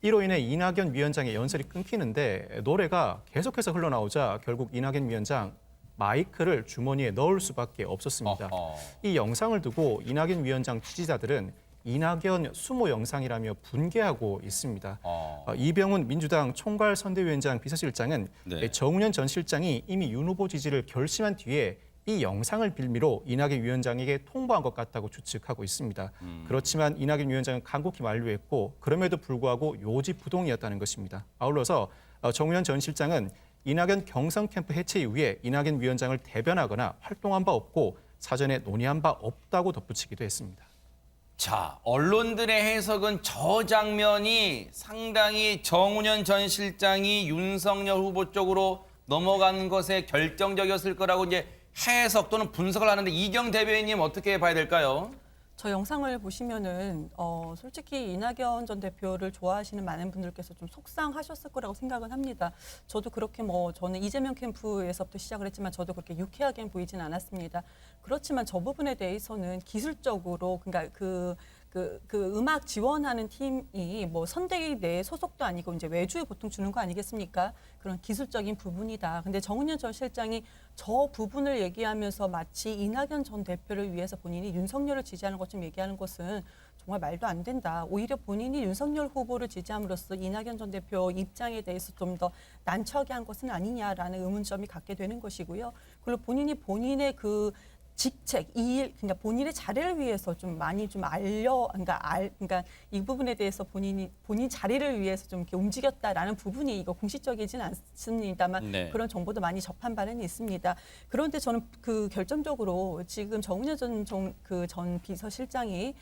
이로 인해 이낙연 위원장의 연설이 끊기는데 노래가 계속해서 흘러나오자 결국 이낙연 위원장 마이크를 주머니에 넣을 수밖에 없었습니다. 이 영상을 두고 이낙연 위원장 지지자들은 이낙연 수모 영상이라며 분개하고 있습니다. 이병훈 민주당 총괄선대위원장 비서실장은 네. 정운현 전 실장이 이미 윤 후보 지지를 결심한 뒤에 이 영상을 빌미로 이낙연 위원장에게 통보한 것 같다고 추측하고 있습니다. 그렇지만 이낙연 위원장은 간곡히 만류했고 그럼에도 불구하고 요지부동이었다는 것입니다. 아울러서 정운현 전 실장은 이낙연 경선 캠프 해체 이후에 이낙연 위원장을 대변하거나 활동한 바 없고 사전에 논의한 바 없다고 덧붙이기도 했습니다. 자, 언론들의 해석은 저 장면이 상당히 정운현 전 실장이 윤석열 후보 쪽으로 넘어간 것에 결정적이었을 거라고 이제 해석 또는 분석을 하는데 이경 대변인님 어떻게 봐야 될까요? 저 영상을 보시면은 솔직히 이낙연 전 대표를 좋아하시는 많은 분들께서 좀 속상하셨을 거라고 생각은 합니다. 저도 그렇게 저는 이재명 캠프에서부터 시작을 했지만 저도 그렇게 유쾌하게 보이진 않았습니다. 그렇지만 저 부분에 대해서는 기술적으로 그러니까 그 음악 지원하는 팀이 선대위 내 소속도 아니고 이제 외주에 보통 주는 거 아니겠습니까? 그런 기술적인 부분이다. 근데 정운현 전 실장이 저 부분을 얘기하면서 마치 이낙연 전 대표를 위해서 본인이 윤석열을 지지하는 것좀 얘기하는 것은 정말 말도 안 된다. 오히려 본인이 윤석열 후보를 지지함으로써 이낙연 전 대표 입장에 대해서 좀 더 난처하게 한 것은 아니냐라는 의문점이 갖게 되는 것이고요. 그리고 본인이 본인의 그 직책, 그러니까 본인의 자리를 위해서 좀 많이 좀 그러니까 이 부분에 대해서 본인 자리를 위해서 좀 이렇게 움직였다라는 부분이 이거 공식적이진 않습니다만 네. 그런 정보도 많이 접한 바는 있습니다. 그런데 저는 그 결정적으로 지금 정운현 전 비서실장이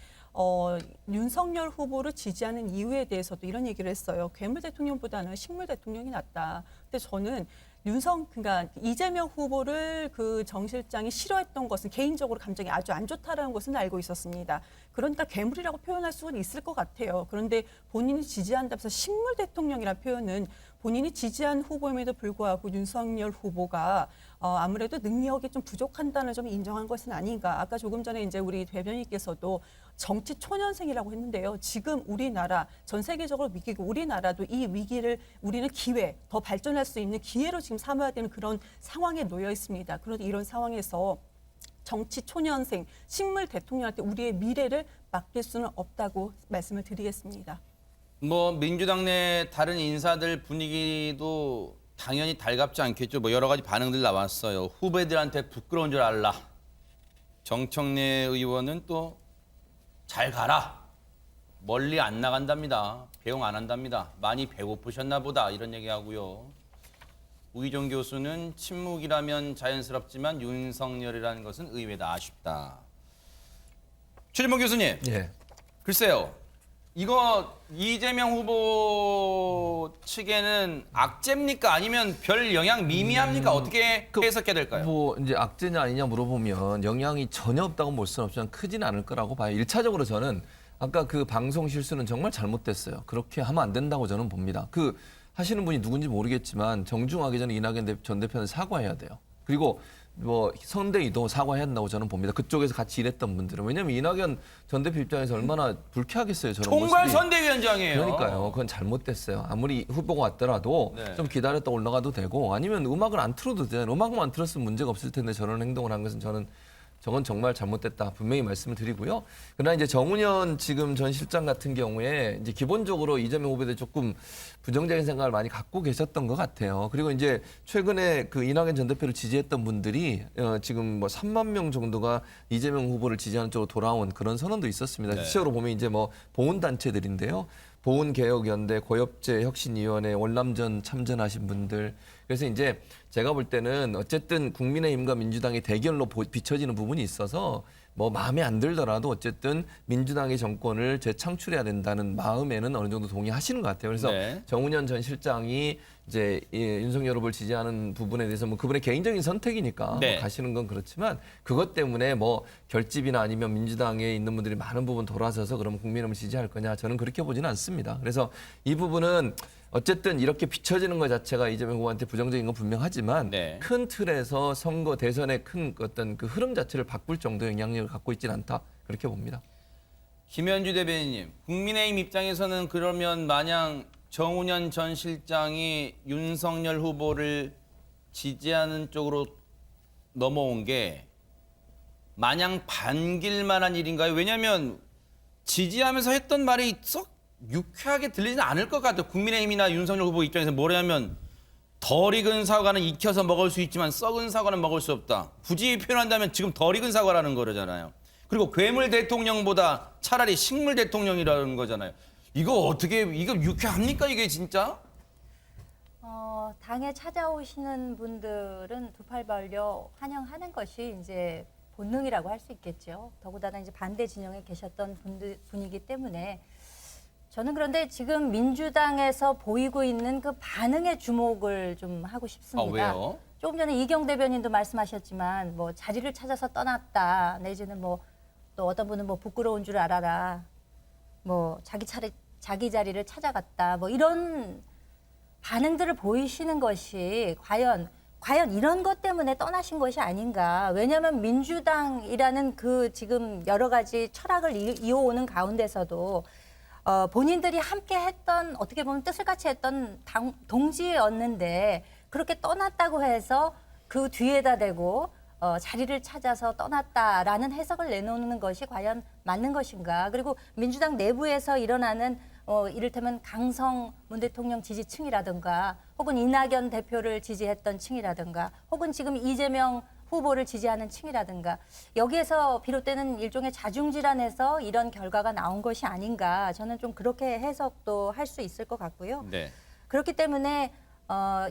윤석열 후보를 지지하는 이유에 대해서도 이런 얘기를 했어요. 괴물 대통령보다는 식물 대통령이 낫다. 근데 저는 그러니까 이재명 후보를 그 정 실장이 싫어했던 것은 개인적으로 감정이 아주 안 좋다라는 것은 알고 있었습니다. 그러니까 괴물이라고 표현할 수는 있을 것 같아요. 그런데 본인이 지지한다면서 식물 대통령이라는 표현은 본인이 지지한 후보임에도 불구하고 윤석열 후보가 아무래도 능력이 좀 부족한다는 점을 인정한 것은 아닌가. 아까 조금 전에 이제 우리 대변인께서도 정치 초년생이라고 했는데요. 지금 우리나라 전 세계적으로 위기고 우리나라도 이 위기를 우리는 기회, 더 발전할 수 있는 기회로 지금 삼아야 되는 그런 상황에 놓여 있습니다. 그런데 이런 상황에서 정치 초년생, 식물 대통령한테 우리의 미래를 맡길 수는 없다고 말씀을 드리겠습니다. 민주당 내 다른 인사들 분위기도 당연히 달갑지 않겠죠. 여러 가지 반응들 나왔어요. 후배들한테 부끄러운 줄 알라. 정청래 의원은 또 잘 가라. 멀리 안 나간답니다. 배웅 안 한답니다. 많이 배고프셨나 보다 이런 얘기하고요. 우희정 교수는 침묵이라면 자연스럽지만 윤석열이라는 것은 의외다 아쉽다. 최진봉 교수님. 예. 글쎄요. 이거 이재명 후보 측에는 악재입니까? 아니면 별 영향 미미합니까? 어떻게 해석해야 될까요? 이제 악재냐 아니냐 물어보면 영향이 전혀 없다고 볼 수는 없지만 크진 않을 거라고 봐요. 1차적으로 저는 아까 그 방송 실수는 정말 잘못됐어요. 그렇게 하면 안 된다고 저는 봅니다. 하시는 분이 누군지 모르겠지만 정중하게 저는 이낙연 전 대표는 사과해야 돼요. 그리고 선대위도 사과해야 한다고 저는 봅니다. 그쪽에서 같이 일했던 분들은. 왜냐하면 이낙연 전 대표 입장에서 얼마나 불쾌하겠어요. 저런 총괄 모습이. 선대위원장이에요. 그러니까요. 그건 잘못됐어요. 아무리 후보가 왔더라도 네. 좀 기다렸다 올라가도 되고 아니면 음악을 안 틀어도 되잖아요. 음악만 틀었으면 문제가 없을 텐데 저런 행동을 한 것은 저건 정말 잘못됐다. 분명히 말씀을 드리고요. 그러나 이제 정운현 지금 전 실장 같은 경우에 이제 기본적으로 이재명 후보에 대해 조금 부정적인 생각을 많이 갖고 계셨던 것 같아요. 그리고 이제 최근에 그 이낙연 전 대표를 지지했던 분들이 지금 3만 명 정도가 이재명 후보를 지지하는 쪽으로 돌아온 그런 선언도 있었습니다. 네. 실제로 보면 이제 보훈단체들인데요. 보훈개혁연대, 고엽제혁신위원회, 월남전 참전하신 분들. 그래서 이제 제가 볼 때는 어쨌든 국민의힘과 민주당의 대결로 비춰지는 부분이 있어서 뭐 마음에 안 들더라도 어쨌든 민주당의 정권을 재창출해야 된다는 마음에는 어느 정도 동의하시는 것 같아요. 그래서 네. 정운현 전 실장이 이제 윤석열 후보를 지지하는 부분에 대해서 뭐 그분의 개인적인 선택이니까 네. 뭐 가시는 건 그렇지만 그것 때문에 뭐 결집이나 아니면 민주당에 있는 분들이 많은 부분 돌아서서 그러면 국민의힘을 지지할 거냐 저는 그렇게 보지는 않습니다. 그래서 이 부분은 어쨌든 이렇게 비춰지는 것 자체가 이재명 후보한테 부정적인 건 분명하지만 네. 큰 틀에서 선거 대선의 큰 어떤 그 흐름 자체를 바꿀 정도의 영향력을 갖고 있지는 않다 그렇게 봅니다. 김현주 대변인님, 국민의힘 입장에서는 그러면 마냥 정운현 전 실장이 윤석열 후보를 지지하는 쪽으로 넘어온 게 마냥 반길 만한 일인가요? 왜냐하면 지지하면서 했던 말이 썩 유쾌하게 들리지는 않을 것 같아요. 국민의힘이나 윤석열 후보 입장에서 뭐냐면 덜 익은 사과는 익혀서 먹을 수 있지만 썩은 사과는 먹을 수 없다. 굳이 표현한다면 지금 덜 익은 사과라는 거잖아요. 그리고 괴물 대통령보다 차라리 식물 대통령이라는 거잖아요. 이거 유쾌합니까 이게 진짜? 당에 찾아오시는 분들은 두 팔 벌려 환영하는 것이 이제 본능이라고 할 수 있겠죠. 더구나 이제 반대 진영에 계셨던 분이기 때문에 저는 그런데 지금 민주당에서 보이고 있는 그 반응에 주목을 좀 하고 싶습니다. 왜요? 조금 전에 이경 대변인도 말씀하셨지만 뭐 자리를 찾아서 떠났다 내지는 뭐 또 어떤 분은 뭐 부끄러운 줄 알아라 뭐 자기 자리를 찾아갔다 뭐 이런 반응들을 보이시는 것이 과연 이런 것 때문에 떠나신 것이 아닌가. 왜냐하면 민주당이라는 그 지금 여러 가지 철학을 이어오는 가운데서도 본인들이 함께 했던 어떻게 보면 뜻을 같이 했던 동지였는데 그렇게 떠났다고 해서 그 뒤에다 대고 자리를 찾아서 떠났다라는 해석을 내놓는 것이 과연 맞는 것인가. 그리고 민주당 내부에서 일어나는 이를테면 강성 문 대통령 지지층이라든가 혹은 이낙연 대표를 지지했던 층이라든가 혹은 지금 이재명 후보를 지지하는 층이라든가 여기에서 비롯되는 일종의 자중질환에서 이런 결과가 나온 것이 아닌가. 저는 좀 그렇게 해석도 할 수 있을 것 같고요. 네. 그렇기 때문에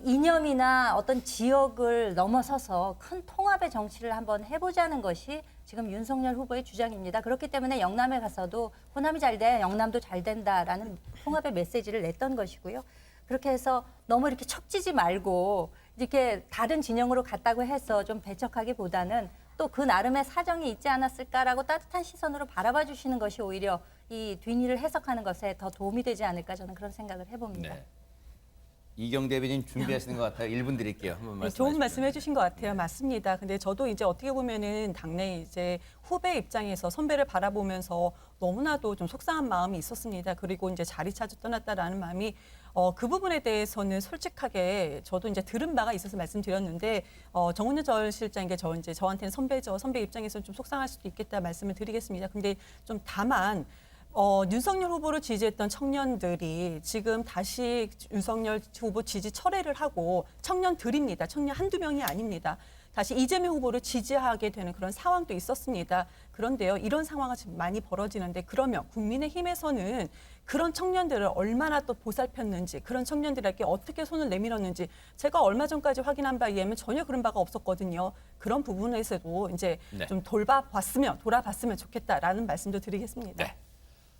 이념이나 어떤 지역을 넘어서서 큰 통합의 정치를 한번 해보자는 것이 지금 윤석열 후보의 주장입니다. 그렇기 때문에 영남에 가서도 호남이 잘 돼, 영남도 잘 된다라는 통합의 메시지를 냈던 것이고요. 그렇게 해서 너무 이렇게 척지지 말고 이렇게 다른 진영으로 갔다고 해서 좀 배척하기보다는 또 그 나름의 사정이 있지 않았을까라고 따뜻한 시선으로 바라봐 주시는 것이 오히려 이 뒷일을 해석하는 것에 더 도움이 되지 않을까 저는 그런 생각을 해봅니다. 네. 이경 대변인 준비하시는 것 같아요. 1분 드릴게요. 한번 말씀해 좋은 주시죠. 말씀해 주신 것 같아요. 맞습니다. 근데 저도 이제 어떻게 보면은 당내 이제 후배 입장에서 선배를 바라보면서 너무나도 좀 속상한 마음이 있었습니다. 그리고 이제 자리 찾아 떠났다라는 마음이 그 부분에 대해서는 솔직하게 저도 이제 들은 바가 있어서 말씀드렸는데 정운현 전 실장에게 저한테는 선배죠. 선배 입장에서는 좀 속상할 수도 있겠다 말씀을 드리겠습니다. 근데 좀 다만 윤석열 후보를 지지했던 청년들이 지금 다시 윤석열 후보 지지 철회를 하고 청년들입니다. 청년 한두 명이 아닙니다. 다시 이재명 후보를 지지하게 되는 그런 상황도 있었습니다. 그런데요, 이런 상황이 지금 많이 벌어지는데 그러면 국민의힘에서는 그런 청년들을 얼마나 또 보살폈는지, 그런 청년들에게 어떻게 손을 내밀었는지 제가 얼마 전까지 확인한 바에 의하면 전혀 그런 바가 없었거든요. 그런 부분에서도 이제 네. 좀 돌아봤으면 좋겠다라는 말씀도 드리겠습니다. 네.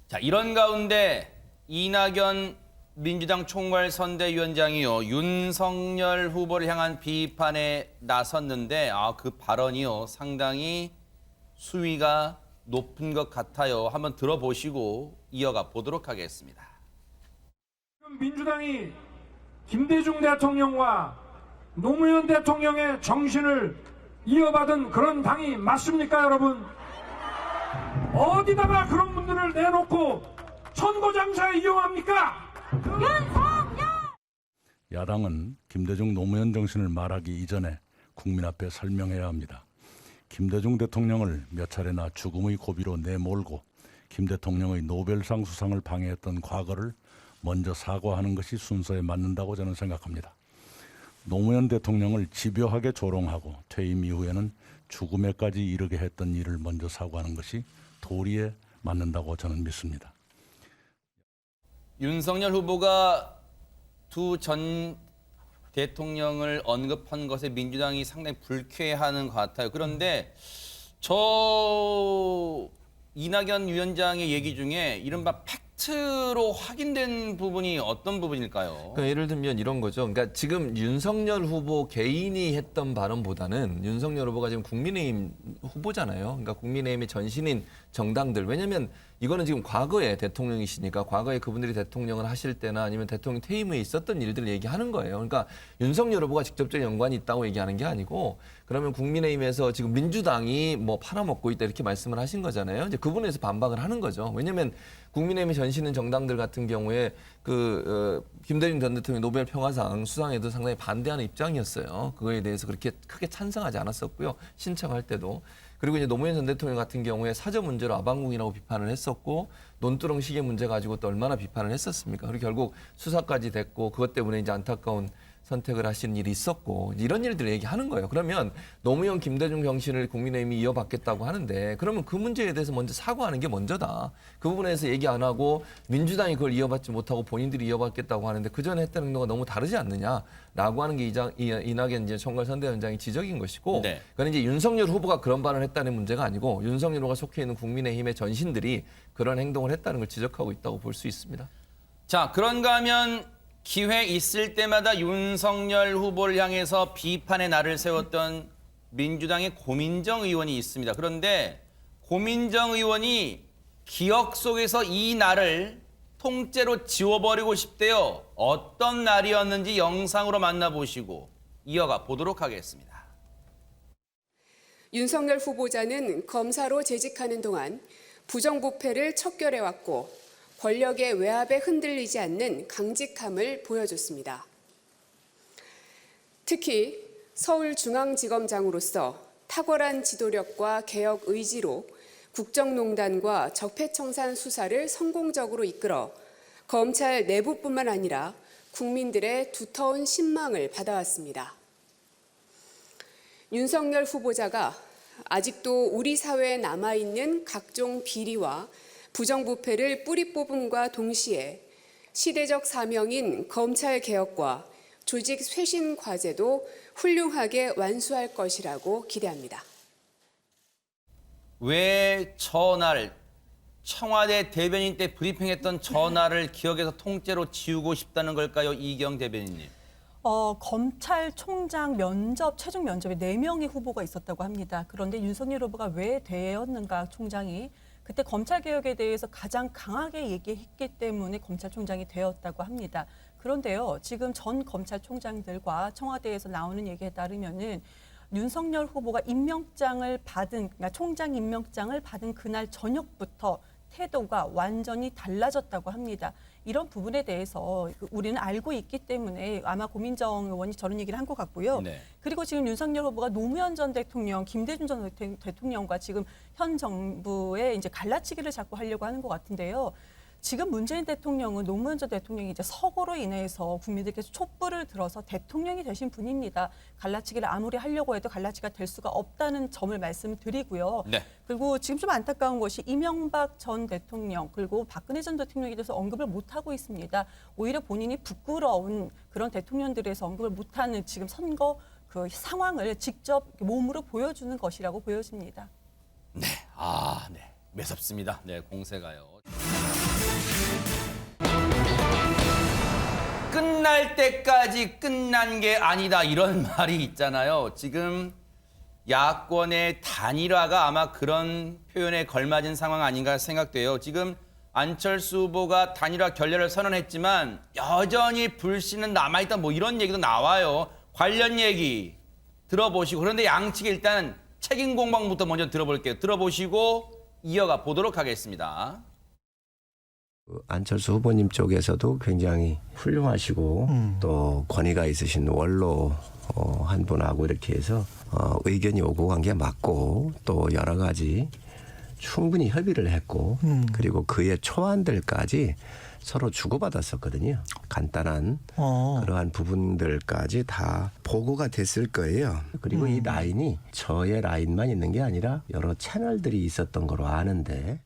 자, 이런 가운데 이낙연 민주당 총괄선대위원장이요 윤석열 후보를 향한 비판에 나섰는데 그 발언이요 상당히 수위가 높은 것 같아요. 한번 들어보시고 이어가 보도록 하겠습니다. 민주당이 김대중 대통령과 노무현 대통령의 정신을 이어받은 그런 당이 맞습니까, 여러분? 어디다가 그런 분들을 내놓고 선거장사에 이용합니까? 야당은 김대중 노무현 정신을 말하기 이전에 국민 앞에 설명해야 합니다. 김대중 대통령을 몇 차례나 죽음의 고비로 내몰고 김 대통령의 노벨상 수상을 방해했던 과거를 먼저 사과하는 것이 순서에 맞는다고 저는 생각합니다. 노무현 대통령을 집요하게 조롱하고 퇴임 이후에는 죽음에까지 이르게 했던 일을 먼저 사과하는 것이 도리에 맞는다고 저는 믿습니다. 윤석열 후보가 두 전 대통령을 언급한 것에 민주당이 상당히 불쾌해하는 것 같아요. 그런데 저 이낙연 위원장의 얘기 중에 이른바 팩트로 확인된 부분이 어떤 부분일까요? 그러니까 예를 들면 이런 거죠. 그러니까 지금 윤석열 후보 개인이 했던 발언보다는 윤석열 후보가 지금 국민의힘 후보잖아요. 그러니까 국민의힘의 전신인 정당들. 왜냐하면 이거는 지금 과거에 대통령이시니까 과거에 그분들이 대통령을 하실 때나 아니면 대통령 퇴임 후에 있었던 일들을 얘기하는 거예요. 그러니까 윤석열 후보가 직접적인 연관이 있다고 얘기하는 게 아니고 그러면 국민의힘에서 지금 민주당이 뭐 팔아먹고 있다 이렇게 말씀을 하신 거잖아요. 이제 그 부분에서 반박을 하는 거죠. 왜냐하면 국민의힘의 전신인 정당들 같은 경우에 김대중 전 대통령 노벨 평화상 수상에도 상당히 반대하는 입장이었어요. 그거에 대해서 그렇게 크게 찬성하지 않았었고요. 신청할 때도. 그리고 이제 노무현 전 대통령 같은 경우에 사저 문제로 아방궁이라고 비판을 했었고 논두렁 시계 문제 가지고 또 얼마나 비판을 했었습니까? 그리고 결국 수사까지 됐고 그것 때문에 이제 안타까운 선택을 하시는 일이 있었고 이런 일들을 얘기하는 거예요. 그러면 노무현 김대중 정신을 국민의힘이 이어받겠다고 하는데 그러면 그 문제에 대해서 먼저 사과하는 게 먼저다. 그 부분에서 얘기 안 하고 민주당이 그걸 이어받지 못하고 본인들이 이어받겠다고 하는데 그 전에 했던 행동과 너무 다르지 않느냐라고 하는 게 이낙연 이제 총괄선대위원장의 지적인 것이고 네. 그건 이제 윤석열 후보가 그런 발언을 했다는 문제가 아니고 윤석열 후보가 속해 있는 국민의힘의 전신들이 그런 행동을 했다는 걸 지적하고 있다고 볼 수 있습니다. 자, 그런가 하면 기회 있을 때마다 윤석열 후보를 향해서 비판의 날을 세웠던 민주당의 고민정 의원이 있습니다. 그런데 고민정 의원이 기억 속에서 이 날을 통째로 지워버리고 싶대요. 어떤 날이었는지 영상으로 만나보시고 이어가 보도록 하겠습니다. 윤석열 후보자는 검사로 재직하는 동안 부정부패를 척결해왔고 권력의 외압에 흔들리지 않는 강직함을 보여줬습니다. 특히 서울중앙지검장으로서 탁월한 지도력과 개혁 의지로 국정농단과 적폐청산 수사를 성공적으로 이끌어 검찰 내부뿐만 아니라 국민들의 두터운 신망을 받아왔습니다. 윤석열 후보자가 아직도 우리 사회에 남아있는 각종 비리와 부정부패를 뿌리 뽑음과 동시에 시대적 사명인 검찰 개혁과 조직 쇄신 과제도 훌륭하게 완수할 것이라고 기대합니다. 왜 전날 청와대 대변인 때 브리핑했던 전날을 기억에서 통째로 지우고 싶다는 걸까요, 이경 대변인님? 검찰총장 면접, 최종 면접에 4명의 후보가 있었다고 합니다. 그런데 윤석열 후보가 왜 되었는가, 총장이. 그때 검찰개혁에 대해서 가장 강하게 얘기했기 때문에 검찰총장이 되었다고 합니다. 그런데요, 지금 전 검찰총장들과 청와대에서 나오는 얘기에 따르면은 윤석열 후보가 임명장을 받은, 그러니까 총장 임명장을 받은 그날 저녁부터 태도가 완전히 달라졌다고 합니다. 이런 부분에 대해서 우리는 알고 있기 때문에 아마 고민정 의원이 저런 얘기를 한 것 같고요. 네. 그리고 지금 윤석열 후보가 노무현 전 대통령, 김대중 전 대통령과 지금 현 정부의 이제 갈라치기를 자꾸 하려고 하는 것 같은데요. 지금 문재인 대통령은 노무현 전 대통령이 이제 서거로 인해서 국민들께서 촛불을 들어서 대통령이 되신 분입니다. 갈라치기를 아무리 하려고 해도 갈라치기가 될 수가 없다는 점을 말씀드리고요. 네. 그리고 지금 좀 안타까운 것이 이명박 전 대통령 그리고 박근혜 전 대통령에 대해서 언급을 못하고 있습니다. 오히려 본인이 부끄러운 그런 대통령들에서 언급을 못하는 지금 선거 그 상황을 직접 몸으로 보여주는 것이라고 보여집니다. 네, 네. 매섭습니다. 네, 공세가요. 끝날 때까지 끝난 게 아니다 이런 말이 있잖아요. 지금 야권의 단일화가 아마 그런 표현에 걸맞은 상황 아닌가 생각돼요. 지금 안철수 후보가 단일화 결렬을 선언했지만 여전히 불씨는 남아있다 뭐 이런 얘기도 나와요. 관련 얘기 들어보시고 그런데 양측에 일단 책임 공방부터 먼저 들어볼게요. 들어보시고 이어가 보도록 하겠습니다. 안철수 후보님 쪽에서도 굉장히 훌륭하시고 또 권위가 있으신 원로 한 분하고 이렇게 해서 의견이 오고 간 게 맞고 또 여러 가지 충분히 협의를 했고 그리고 그의 초안들까지 서로 주고받았었거든요. 간단한 그러한 부분들까지 다 보고가 됐을 거예요. 그리고 이 라인이 저의 라인만 있는 게 아니라 여러 채널들이 있었던 거로 아는데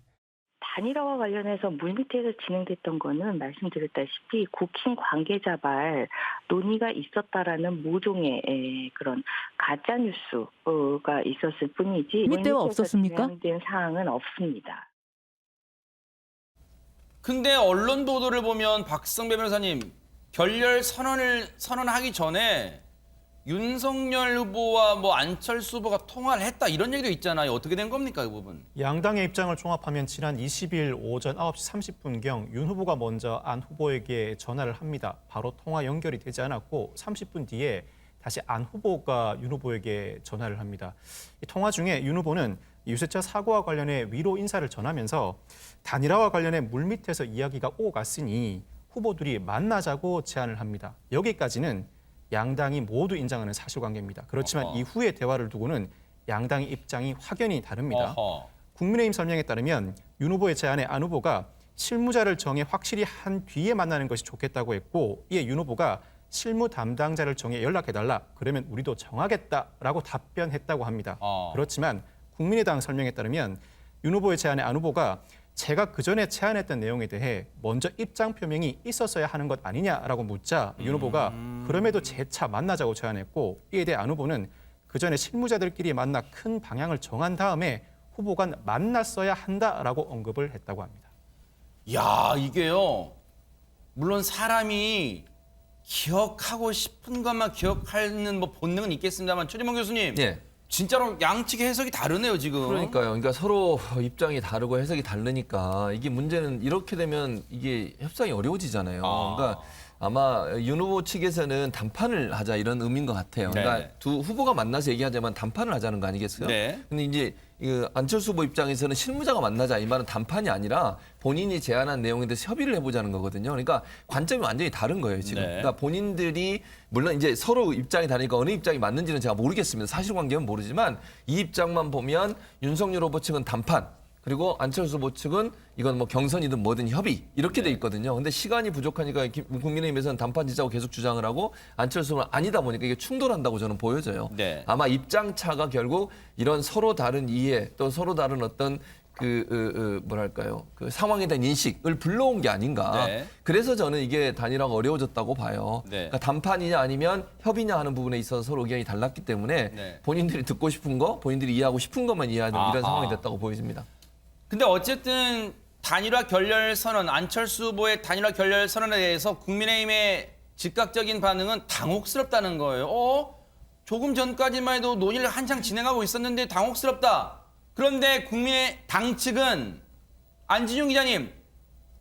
단일화와 관련해서 물밑에서 진행됐던 거는 말씀드렸다시피 국힘 관계자발 논의가 있었다라는 모종의 그런 가짜 뉴스가 있었을 뿐이지 물밑대화 없었습니까? 진행된 사항은 없습니다. 근데 언론 보도를 보면 박성배 변호사님 결렬 선언하기 전에 윤석열 후보와 뭐 안철수 후보가 통화를 했다 이런 얘기도 있잖아요. 어떻게 된 겁니까, 이 부분? 양당의 입장을 종합하면 지난 20일 오전 9시 30분경 윤 후보가 먼저 안 후보에게 전화를 합니다. 바로 통화 연결이 되지 않았고 30분 뒤에 다시 안 후보가 윤 후보에게 전화를 합니다. 이 통화 중에 윤 후보는 유세차 사고와 관련해 위로 인사를 전하면서 단일화와 관련해 물밑에서 이야기가 오갔으니 후보들이 만나자고 제안을 합니다. 여기까지는 양당이 모두 인정하는 사실관계입니다. 그렇지만 이후의 대화를 두고는 양당의 입장이 확연히 다릅니다. 국민의힘 설명에 따르면 윤 후보의 제안에 안 후보가 실무자를 정해 확실히 한 뒤에 만나는 것이 좋겠다고 했고 이에 윤 후보가 실무 담당자를 정해 연락해달라. 그러면 우리도 정하겠다라고 답변했다고 합니다. 그렇지만 국민의당 설명에 따르면 윤 후보의 제안에 안 후보가 제가 그전에 제안했던 내용에 대해 먼저 입장 표명이 있었어야 하는 것 아니냐라고 묻자 윤 후보가 그럼에도 재차 만나자고 제안했고 이에 대해 안 후보는 그전에 실무자들끼리 만나 큰 방향을 정한 다음에 후보 간 만났어야 한다라고 언급을 했다고 합니다. 야, 이게요. 물론 사람이 기억하고 싶은 것만 기억하는 뭐 본능은 있겠습니다만 최재봉 교수님. 예. 진짜로 양측의 해석이 다르네요, 지금. 그러니까요. 그러니까 서로 입장이 다르고 해석이 다르니까 이게 문제는 이렇게 되면 이게 협상이 어려워지잖아요. 그러니까 아마 윤 후보 측에서는 담판을 하자 이런 의미인 것 같아요. 그러니까 네. 두 후보가 만나서 얘기하자면 담판을 하자는 거 아니겠어요? 네. 근데 이제 안철수 후보 입장에서는 실무자가 만나자 이 말은 담판이 아니라 본인이 제안한 내용에 대해서 협의를 해보자는 거거든요. 그러니까 관점이 완전히 다른 거예요, 지금. 네. 그러니까 본인들이 물론 이제 서로 입장이 다르니까 어느 입장이 맞는지는 제가 모르겠습니다. 사실관계는 모르지만 이 입장만 보면 윤석열 후보 측은 담판, 그리고 안철수 후보 측은 이건 뭐 경선이든 뭐든 협의 이렇게 돼 있거든요. 근데 시간이 부족하니까 국민의힘에서는 담판 지자고 계속 주장을 하고 안철수 후보는 아니다 보니까 이게 충돌한다고 저는 보여져요. 네. 아마 입장 차가 결국 이런 서로 다른 이해 또 서로 다른 어떤 뭐랄까요 그 상황에 대한 인식을 불러온 게 아닌가. 네. 그래서 저는 이게 단일화가 어려워졌다고 봐요. 네. 그러니까 담판이냐 아니면 협의냐 하는 부분에 있어서 서로 의견이 달랐기 때문에 네. 본인들이 듣고 싶은 거, 본인들이 이해하고 싶은 것만 이해하는 이런 상황이 됐다고 보여집니다. 근데 어쨌든 단일화 결렬 선언, 안철수 후보의 단일화 결렬 선언에 대해서 국민의힘의 즉각적인 반응은 당혹스럽다는 거예요. 조금 전까지만 해도 논의를 한창 진행하고 있었는데 당혹스럽다. 그런데 국민의 당 측은 안진용 기자님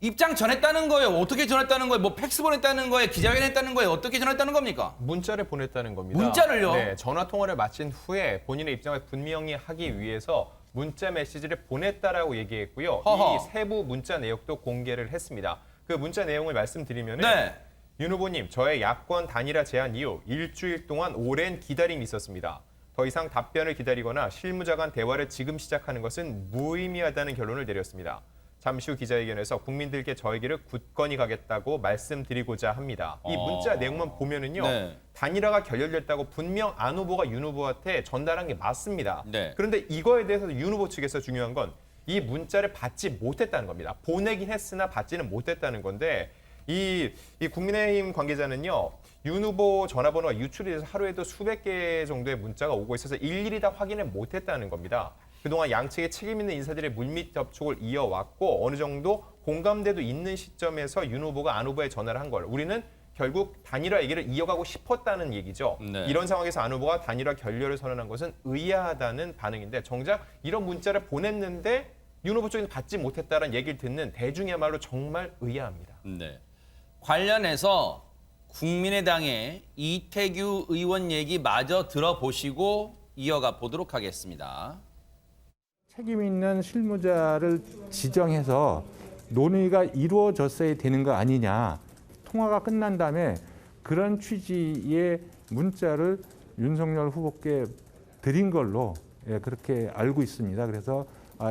입장 전했다는 거예요. 어떻게 전했다는 거예요? 뭐 팩스 보냈다는 거예요? 기자회견 했다는 거예요? 어떻게 전했다는 겁니까? 문자를 보냈다는 겁니다. 문자를요? 네, 전화 통화를 마친 후에 본인의 입장을 분명히 하기 위해서 문자 메시지를 보냈다라고 얘기했고요. 허허. 이 세부 문자 내역도 공개를 했습니다. 그 문자 내용을 말씀드리면 네. 윤 후보님, 저의 야권 단일화 제안 이후 일주일 동안 오랜 기다림이 있었습니다. 더 이상 답변을 기다리거나 실무자 간 대화를 지금 시작하는 것은 무의미하다는 결론을 내렸습니다. 잠시 후 기자회견에서 국민들께 저의 길을 굳건히 가겠다고 말씀드리고자 합니다. 이 문자 내용만 보면은요. 네. 단일화가 결렬됐다고 분명 안 후보가 윤 후보한테 전달한 게 맞습니다. 네. 그런데 이거에 대해서 윤 후보 측에서 중요한 건 이 문자를 받지 못했다는 겁니다. 보내긴 했으나 받지는 못했다는 건데 이 국민의힘 관계자는요. 윤 후보 전화번호가 유출이 돼서 하루에도 수백 개 정도의 문자가 오고 있어서 일일이 다 확인을 못했다는 겁니다. 그동안 양측의 책임 있는 인사들의 물밑 접촉을 이어왔고 어느 정도 공감대도 있는 시점에서 윤 후보가 안 후보에 전화를 한 걸 우리는 결국 단일화 얘기를 이어가고 싶었다는 얘기죠. 네. 이런 상황에서 안 후보가 단일화 결렬을 선언한 것은 의아하다는 반응인데 정작 이런 문자를 보냈는데 윤 후보 쪽에서 받지 못했다는 얘기를 듣는 대중이야말로 정말 의아합니다. 네. 관련해서 국민의당의 이태규 의원 얘기 마저 들어보시고 이어가 보도록 하겠습니다. 책임 있는 실무자를 지정해서 논의가 이루어졌어야 되는 거 아니냐. 통화가 끝난 다음에 그런 취지의 문자를 윤석열 후보께 드린 걸로 그렇게 알고 있습니다. 그래서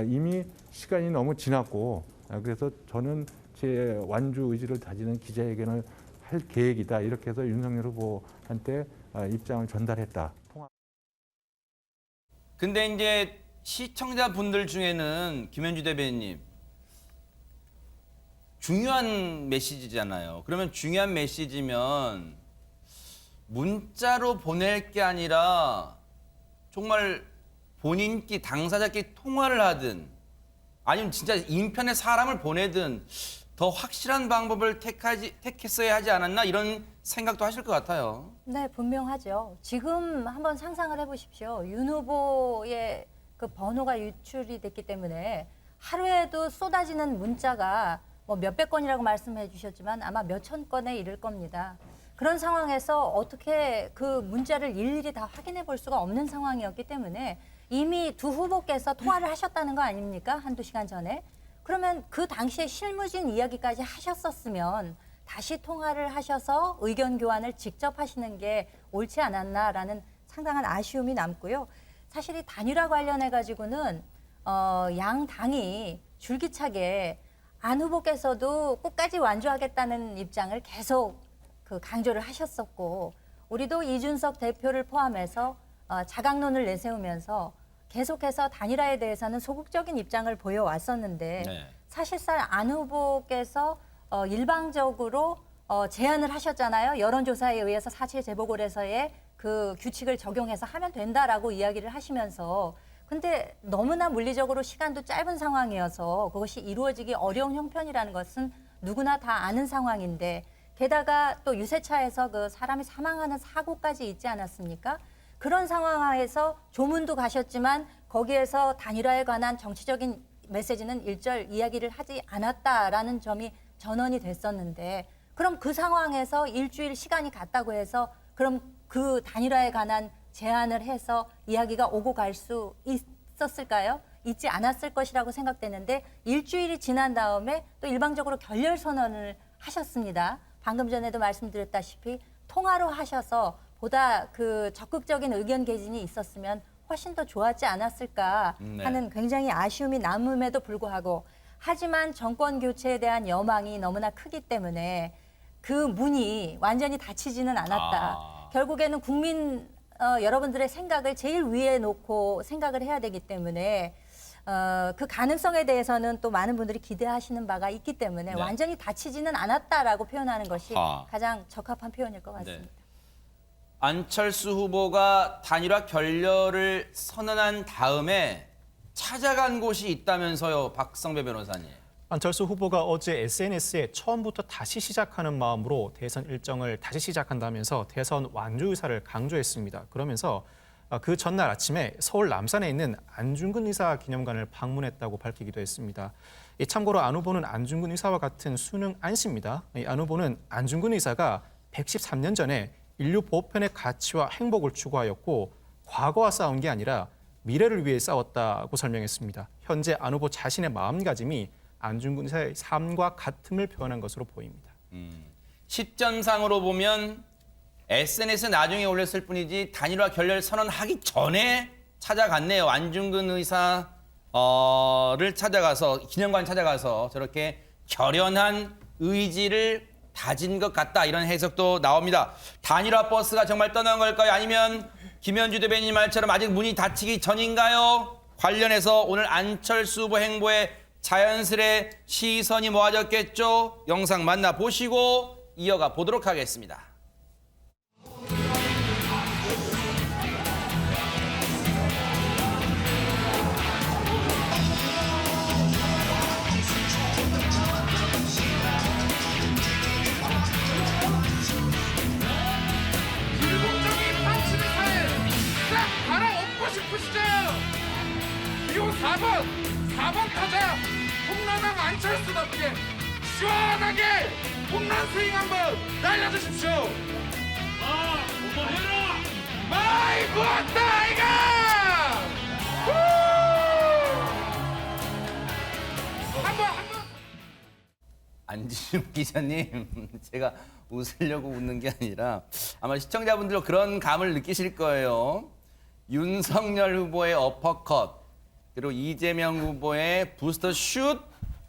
이미 시간이 너무 지났고 그래서 저는 제 완주 의지를 다지는 기자회견을 할 계획이다. 이렇게 해서 윤석열 후보한테 입장을 전달했다. 근데 이제 시청자분들 중에는 김현주 대변인님 중요한 메시지잖아요. 그러면 중요한 메시지면 문자로 보낼 게 아니라 정말 본인끼리 당사자끼리 통화를 하든 아니면 진짜 인편에 사람을 보내든 더 확실한 방법을 택했어야 하지 않았나 이런 생각도 하실 것 같아요. 네, 분명하죠. 지금 한번 상상을 해보십시오. 윤 후보의 그 번호가 유출이 됐기 때문에 하루에도 쏟아지는 문자가 뭐 몇백 건이라고 말씀해 주셨지만 아마 몇천 건에 이를 겁니다. 그런 상황에서 어떻게 그 문자를 일일이 다 확인해 볼 수가 없는 상황이었기 때문에 이미 두 후보께서 통화를 하셨다는 거 아닙니까? 한두 시간 전에. 그러면 그 당시에 실무진 이야기까지 하셨었으면 다시 통화를 하셔서 의견 교환을 직접 하시는 게 옳지 않았나라는 상당한 아쉬움이 남고요. 사실 이 단일화 관련해 가지고는 양 당이 줄기차게 안 후보께서도 끝까지 완주하겠다는 입장을 계속 강조를 하셨었고 우리도 이준석 대표를 포함해서 자강론을 내세우면서 계속해서 단일화에 대해서는 소극적인 입장을 보여왔었는데 네. 사실상 안 후보께서 일방적으로 제안을 하셨잖아요. 여론조사에 의해서 사실재보궐에서의 그 규칙을 적용해서 하면 된다라고 이야기를 하시면서 근데 너무나 물리적으로 시간도 짧은 상황이어서 그것이 이루어지기 어려운 형편이라는 것은 누구나 다 아는 상황인데 게다가 또 유세차에서 그 사람이 사망하는 사고까지 있지 않았습니까? 그런 상황하에서 조문도 가셨지만 거기에서 단일화에 관한 정치적인 메시지는 일절 이야기를 하지 않았다라는 점이 전언이 됐었는데 그럼 그 상황에서 일주일 시간이 갔다고 해서 그럼 그 단일화에 관한 제안을 해서 이야기가 오고 갈 수 있었을까요? 있지 않았을 것이라고 생각되는데 일주일이 지난 다음에 또 일방적으로 결렬 선언을 하셨습니다. 방금 전에도 말씀드렸다시피 통화로 하셔서 보다 그 적극적인 의견 개진이 있었으면 훨씬 더 좋았지 않았을까 하는 굉장히 아쉬움이 남음에도 불구하고 하지만 정권 교체에 대한 여망이 너무나 크기 때문에 그 문이 완전히 닫히지는 않았다. 결국에는 국민 여러분들의 생각을 제일 위에 놓고 생각을 해야 되기 때문에 그 가능성에 대해서는 또 많은 분들이 기대하시는 바가 있기 때문에 네. 완전히 닫히지는 않았다라고 표현하는 것이 가장 적합한 표현일 것 같습니다. 네. 안철수 후보가 단일화 결렬을 선언한 다음에 찾아간 곳이 있다면서요, 박성배 변호사님. 안철수 후보가 어제 SNS에 처음부터 다시 시작하는 마음으로 대선 일정을 다시 시작한다면서 대선 완주 의사를 강조했습니다. 그러면서 그 전날 아침에 서울 남산에 있는 안중근 의사 기념관을 방문했다고 밝히기도 했습니다. 참고로 안 후보는 안중근 의사와 같은 수능 안씨입니다. 안 후보는 안중근 의사가 113년 전에 인류 보편의 가치와 행복을 추구하였고 과거와 싸운 게 아니라 미래를 위해 싸웠다고 설명했습니다. 현재 안 후보 자신의 마음가짐이 안중근 의사의 삶과 같음을 표현한 것으로 보입니다. 시점상으로 보면 SNS에 나중에 올렸을 뿐이지 단일화 결렬 선언하기 전에 찾아갔네요. 안중근 의사를 찾아가서 기념관 찾아가서 저렇게 결연한 의지를 다진 것 같다 이런 해석도 나옵니다. 단일화 버스가 정말 떠난 걸까요? 아니면 김현주 대변인 말처럼 아직 문이 닫히기 전인가요? 관련해서 오늘 안철수 후보 행보에 자연스레 시선이 모아졌겠죠? 영상 만나보시고 이어가 보도록 하겠습니다. 불공정이 판치는 사회 싹 갈아엎고 싶으시죠? 기호 4번 타자 홈런왕 안철수답게 시원하게 홈런 스윙 한번 날려주십시오. 고마해라. 마이 부었다 아이가. 한번. 안지훈 기자님, 제가 웃으려고 웃는 게 아니라 아마 시청자분들도 그런 감을 느끼실 거예요. 윤석열 후보의 어퍼컷, 그리고 이재명 후보의 부스터 슛,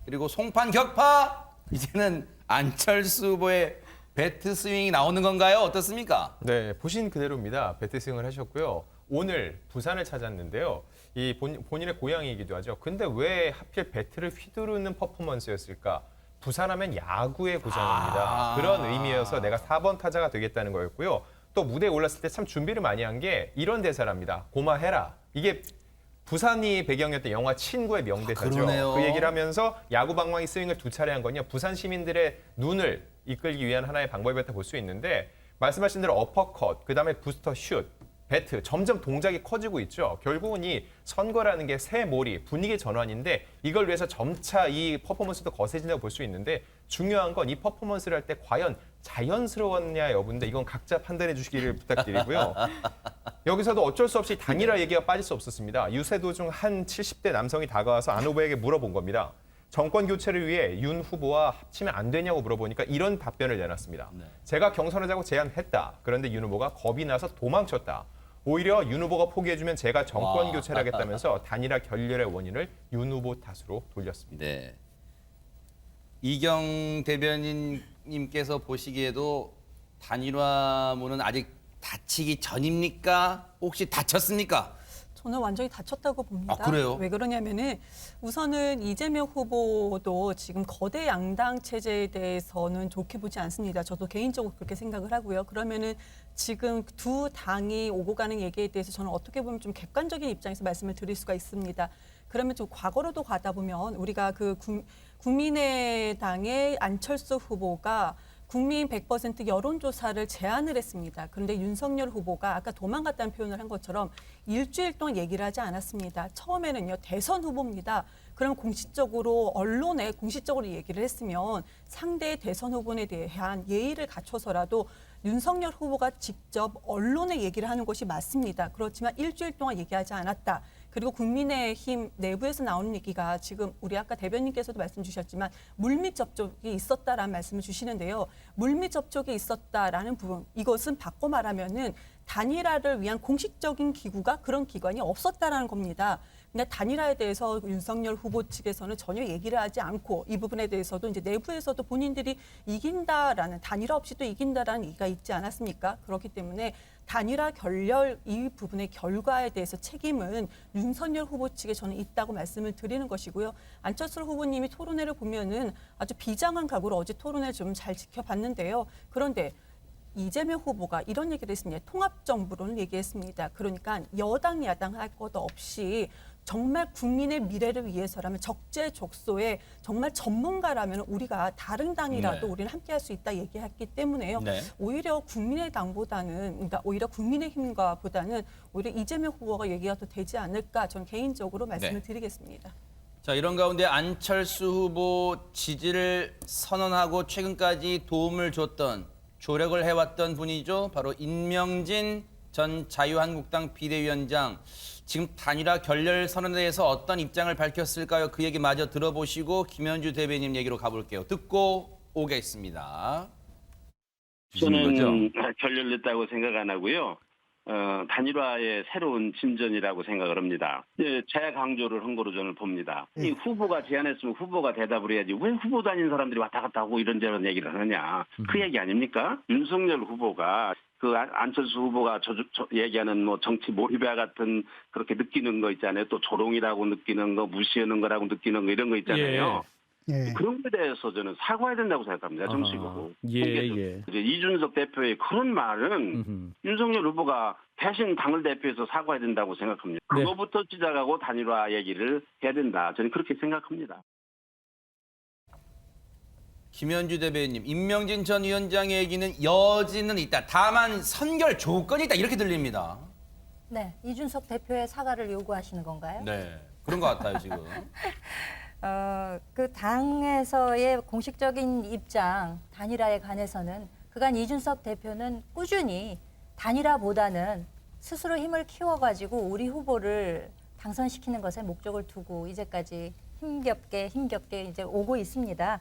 그리고 송판 격파, 이제는 안철수 후보의 배트 스윙이 나오는 건가요? 어떻습니까? 네, 보신 그대로입니다. 배트 스윙을 하셨고요. 오늘 부산을 찾았는데요. 이 본인의 고향이기도 하죠. 근데 왜 하필 배트를 휘두르는 퍼포먼스였을까? 부산하면 야구의 고장입니다. 그런 의미여서 내가 4번 타자가 되겠다는 거였고요. 또 무대에 올랐을 때 참 준비를 많이 한 게 이런 대사랍니다. 고마해라. 이게 부산이 배경이었던 영화 친구의 명대사죠. 그러네요. 그 얘기를 하면서 야구 방망이 스윙을 2차례 한 건요. 부산 시민들의 눈을 이끌기 위한 하나의 방법이었다 볼 수 있는데 말씀하신 대로 어퍼컷, 그다음에 부스터 슛, 배트 점점 동작이 커지고 있죠. 결국은 이 선거라는 게 새 몰이 분위기 전환인데 이걸 위해서 점차 이 퍼포먼스도 거세진다고 볼 수 있는데 중요한 건 이 퍼포먼스를 할 때 과연 자연스러웠냐 여부인데 이건 각자 판단해 주시기를 부탁드리고요. 여기서도 어쩔 수 없이 단일화 얘기가 빠질 수 없었습니다. 유세 도중 한 70대 남성이 다가와서 안 후보에게 물어본 겁니다. 정권 교체를 위해 윤 후보와 합치면 안 되냐고 물어보니까 이런 답변을 내놨습니다. 제가 경선하자고 제안했다. 그런데 윤 후보가 겁이 나서 도망쳤다. 오히려 윤 후보가 포기해주면 제가 정권 교체를 하겠다면서 단일화 결렬의 원인을 윤 후보 탓으로 돌렸습니다. 네. 이경 대변인님께서 보시기에도 단일화문은 아직 닫히기 전입니까? 혹시 닫혔습니까? 저는 완전히 닫혔다고 봅니다. 아, 그래요? 왜 그러냐면은 우선은 이재명 후보도 지금 거대 양당 체제에 대해서는 좋게 보지 않습니다. 저도 개인적으로 그렇게 생각을 하고요. 그러면은 지금 두 당이 오고 가는 얘기에 대해서 저는 어떻게 보면 좀 객관적인 입장에서 말씀을 드릴 수가 있습니다. 그러면 좀 과거로도 가다 보면 우리가 그 국민의당의 안철수 후보가 국민 100% 여론조사를 제안을 했습니다. 그런데 윤석열 후보가 아까 도망갔다는 표현을 한 것처럼 일주일 동안 얘기를 하지 않았습니다. 처음에는요, 대선 후보입니다. 그럼 공식적으로 언론에 공식적으로 얘기를 했으면 상대의 대선 후보에 대한 예의를 갖춰서라도 윤석열 후보가 직접 언론에 얘기를 하는 것이 맞습니다. 그렇지만 일주일 동안 얘기하지 않았다. 그리고 국민의힘 내부에서 나오는 얘기가 지금 우리 아까 대변인께서도 말씀 주셨지만 물밑 접촉이 있었다라는 말씀을 주시는데요. 물밑 접촉이 있었다라는 부분, 이것은 바꿔 말하면은 단일화를 위한 공식적인 기구가 그런 기관이 없었다라는 겁니다. 근데 단일화에 대해서 윤석열 후보 측에서는 전혀 얘기를 하지 않고 이 부분에 대해서도 이제 내부에서도 본인들이 이긴다라는 단일화 없이도 이긴다라는 얘기가 있지 않았습니까? 그렇기 때문에 단일화 결렬 이 부분의 결과에 대해서 책임은 윤석열 후보 측에 저는 있다고 말씀을 드리는 것이고요. 안철수 후보님이 토론회를 보면은 아주 비장한 각오로 어제 토론회를 좀 잘 지켜봤는데요. 그런데 이재명 후보가 이런 얘기를 했습니다. 통합정부론을 얘기했습니다. 그러니까 여당 야당 할 것 없이 정말 국민의 미래를 위해서라면 적재적소에 정말 전문가라면 우리가 다른 당이라도 네. 우리는 함께할 수 있다 얘기했기 때문에요. 네. 오히려 국민의당보다는 그러니까 오히려 국민의힘과 보다는 오히려 이재명 후보가 얘기가 더 되지 않을까 저는 개인적으로 말씀을 네. 드리겠습니다. 자, 이런 가운데 안철수 후보 지지를 선언하고 최근까지 도움을 줬던 조력을 해왔던 분이죠. 바로 임명진 전 자유한국당 비대위원장. 지금 단일화 결렬 선언에 대해서 어떤 입장을 밝혔을까요? 그 얘기 마저 들어보시고 김현주 대변인 얘기로 가볼게요. 듣고 오겠습니다. 저는 결렬됐다고 생각 안 하고요. 단일화의 새로운 진전이라고 생각을 합니다. 재강조를 한 거로 저는 봅니다. 이 후보가 제안했으면 후보가 대답을 해야지 왜 후보도 아닌 사람들이 왔다 갔다 하고 이런저런 얘기를 하느냐. 그 얘기 아닙니까? 윤석열 후보가 그 안철수 후보가 얘기하는 뭐 정치 몰입과 같은 그렇게 느끼는 거 있잖아요. 또 조롱이라고 느끼는 거, 무시하는 거라고 느끼는 거 이런 거 있잖아요. 예. 그런 거에 대해서 저는 사과해야 된다고 생각합니다. 정식으로. 예. 이제 이준석 대표의 그런 말은 윤석열 후보가 대신 당을 대표해서 사과해야 된다고 생각합니다. 네. 그거부터 시작하고 단일화 얘기를 해야 된다. 저는 그렇게 생각합니다. 김현주 대변인님, 임명진 전 위원장의 얘기는 여지는 있다. 다만 선결 조건이 있다. 이렇게 들립니다. 네, 이준석 대표의 사과를 요구하시는 건가요? 네, 그런 것 같아요 지금. 그 당에서의 공식적인 입장 단일화에 관해서는 그간 이준석 대표는 꾸준히 단일화보다는 스스로 힘을 키워가지고 우리 후보를 당선시키는 것에 목적을 두고 이제까지 힘겹게 이제 오고 있습니다.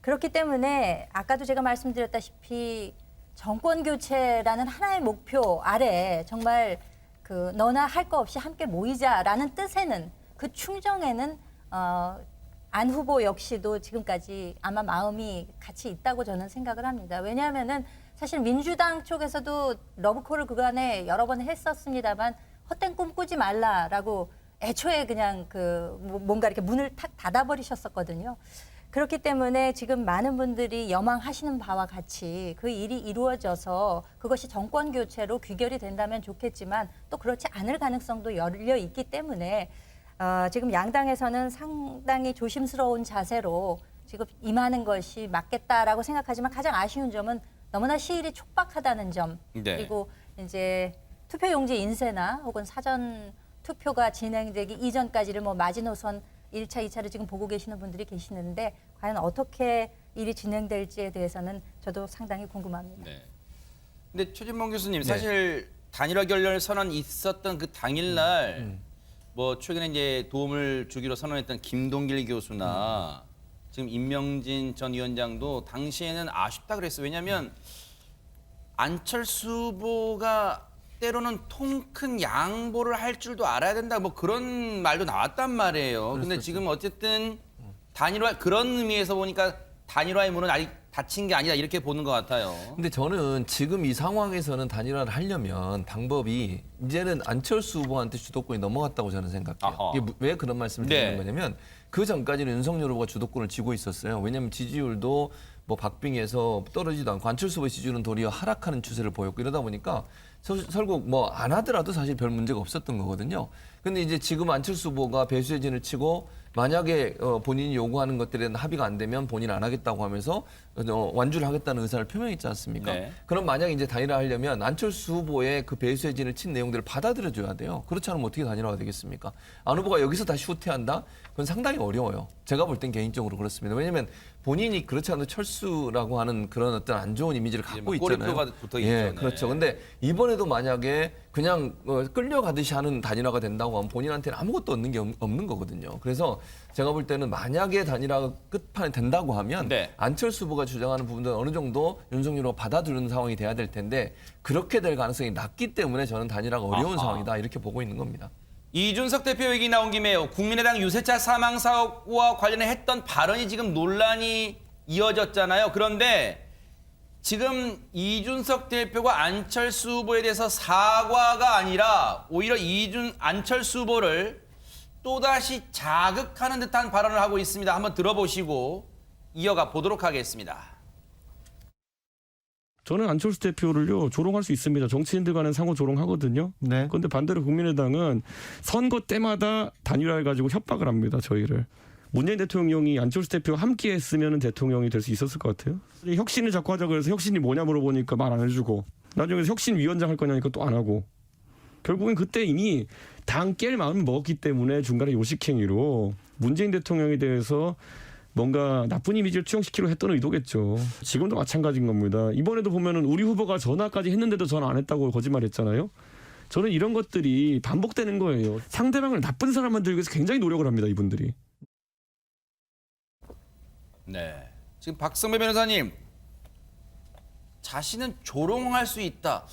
그렇기 때문에 아까도 제가 말씀드렸다시피 정권 교체라는 하나의 목표 아래 정말 그 너나 할 거 없이 함께 모이자라는 뜻에는 그 충정에는 안 후보 역시도 지금까지 아마 마음이 같이 있다고 저는 생각을 합니다. 왜냐하면은 사실 민주당 쪽에서도 러브콜을 그간에 여러 번 했었습니다만 헛된 꿈 꾸지 말라라고 애초에 그냥 그 뭔가 이렇게 문을 탁 닫아버리셨었거든요. 그렇기 때문에 지금 많은 분들이 염원하시는 바와 같이 그 일이 이루어져서 그것이 정권 교체로 귀결이 된다면 좋겠지만 또 그렇지 않을 가능성도 열려 있기 때문에 지금 양당에서는 상당히 조심스러운 자세로 지금 임하는 것이 맞겠다라고 생각하지만 가장 아쉬운 점은 너무나 시일이 촉박하다는 점. 네. 그리고 이제 투표용지 인쇄나 혹은 사전 투표가 진행되기 이전까지를 뭐 마지노선 1차, 2차를 지금 보고 계시는 분들이 계시는데 과연 어떻게 일이 진행될지에 대해서는 저도 상당히 궁금합니다. 네. 근데 최진봉 교수님, 사실 단일화 결렬 선언 있었던 그 당일날 뭐 최근에 이제 도움을 주기로 선언했던 김동길 교수나 지금 임명진 전 위원장도 당시에는 아쉽다 그랬어요. 왜냐하면 안철수 후보가 때로는 통 큰 양보를 할 줄도 알아야 된다, 뭐 그런 말도 나왔단 말이에요. 근데 지금 어쨌든 단일화, 그런 의미에서 보니까 단일화의 문은 아직 닫힌 게 아니다, 이렇게 보는 것 같아요. 근데 저는 지금 이 상황에서는 단일화를 하려면 방법이 이제는 안철수 후보한테 주도권이 넘어갔다고 저는 생각해요. 이게 왜 그런 말씀을 드리는 거냐면 그 전까지는 윤석열 후보가 주도권을 쥐고 있었어요. 왜냐하면 지지율도 뭐 박빙에서 떨어지지도 않고 안철수 후보의 지지율은 도리어 하락하는 추세를 보였고 이러다 보니까 결국 뭐 안 하더라도 사실 별 문제가 없었던 거거든요. 근데 이제 지금 안철수 후보가 배수의 진을 치고 만약에 본인이 요구하는 것들에 대한 합의가 안 되면 본인 안 하겠다고 하면서 완주를 하겠다는 의사를 표명했지 않습니까? 네. 그럼 만약에 이제 단일화 하려면 안철수 후보의 그 배수의 진을 친 내용들을 받아들여줘야 돼요. 그렇지 않으면 어떻게 단일화가 되겠습니까? 안 후보가 여기서 다시 후퇴한다? 그건 상당히 어려워요. 제가 볼 땐 개인적으로 그렇습니다. 왜냐하면 본인이 그렇지 않아도 철수라고 하는 그런 어떤 안 좋은 이미지를 갖고 있잖아요. 꼬리표가 붙어 있죠. 예, 그렇죠. 근데 이번에도 만약에 그냥 끌려가듯이 하는 단일화가 된다고 하면 본인한테는 아무것도 얻는 게 없는 거거든요. 그래서 제가 볼 때는 만약에 단일화가 끝판에 된다고 하면 안철수 후보가 주장하는 부분들은 어느 정도 윤석열 후보가 받아들이는 상황이 돼야 될 텐데 그렇게 될 가능성이 낮기 때문에 저는 단일화가 어려운 상황이다 이렇게 보고 있는 겁니다. 이준석 대표 얘기 나온 김에요. 국민의당 유세차 사망 사고와 관련해 했던 발언이 지금 논란이 이어졌잖아요. 그런데 지금 이준석 대표가 안철수 후보에 대해서 사과가 아니라 오히려 안철수 후보를 또다시 자극하는 듯한 발언을 하고 있습니다. 한번 들어보시고 이어가 보도록 하겠습니다. 저는 안철수 대표를요 조롱할 수 있습니다. 정치인들 간은 상호 조롱하거든요. 네. 그런데 반대로 국민의당은 선거 때마다 단일화해가지고 협박을 합니다. 저희를. 문재인 대통령이 안철수 대표와 함께했으면 대통령이 될 수 있었을 것 같아요. 혁신을 자꾸 하자 그래서 혁신이 뭐냐 물어보니까 말 안 해주고 나중에 혁신위원장 할 거냐니까 또 안 하고 결국엔 그때 이미 당 깰 마음을 먹었기 때문에 중간에 요식행위로 문재인 대통령에 대해서 뭔가 나쁜 이미지를 투영시키려 했던 의도겠죠. 지금도 마찬가지인 겁니다. 이번에도 보면은 우리 후보가 전화까지 했는데도 전화 안 했다고 거짓말했잖아요. 저는 이런 것들이 반복되는 거예요. 상대방을 나쁜 사람 만들기 위해서 굉장히 노력을 합니다. 이분들이. 네. 지금 박성배 변호사님, 자신은 조롱할 수 있다.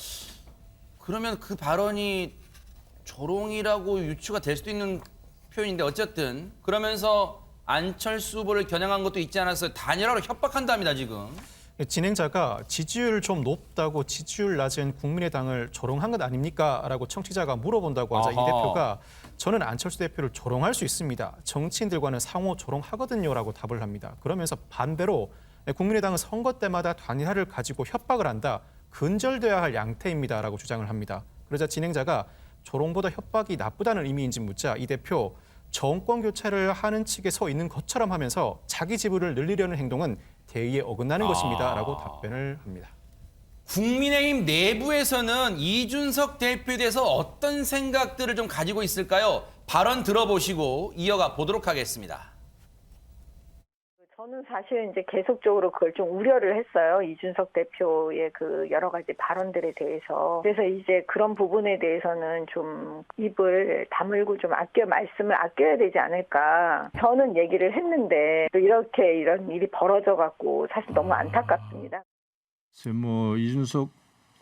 그러면 그 발언이 조롱이라고 유추가 될 수도 있는 표현인데 어쨌든 그러면서 안철수 후보를 겨냥한 것도 있지 않았어요. 단일화로 협박한답니다, 지금. 진행자가 지지율 좀 높다고 지지율 낮은 국민의당을 조롱한 것 아닙니까? 라고 청취자가 물어본다고 하자 이 대표가 저는 안철수 대표를 조롱할 수 있습니다. 정치인들과는 상호 조롱하거든요. 라고 답을 합니다. 그러면서 반대로 국민의당은 선거 때마다 단일화를 가지고 협박을 한다. 근절돼야 할 양태입니다. 라고 주장을 합니다. 그러자 진행자가 조롱보다 협박이 나쁘다는 의미인지 묻자 이 대표 정권 교체를 하는 측에 서 있는 것처럼 하면서 자기 지분을 늘리려는 행동은 대의에 어긋나는 것입니다. 라고 답변을 합니다. 국민의힘 내부에서는 이준석 대표에 대해서 어떤 생각들을 좀 가지고 있을까요? 발언 들어보시고 이어가 보도록 하겠습니다. 저는 사실 이제 계속적으로 그걸 좀 우려를 했어요. 이준석 대표의 그 여러 가지 발언들에 대해서. 그래서 이제 그런 부분에 대해서는 좀 입을 다물고 좀 말씀을 아껴야 되지 않을까. 저는 얘기를 했는데 또 이렇게 이런 일이 벌어져 갖고 사실 너무 안타깝습니다. 뭐 이준석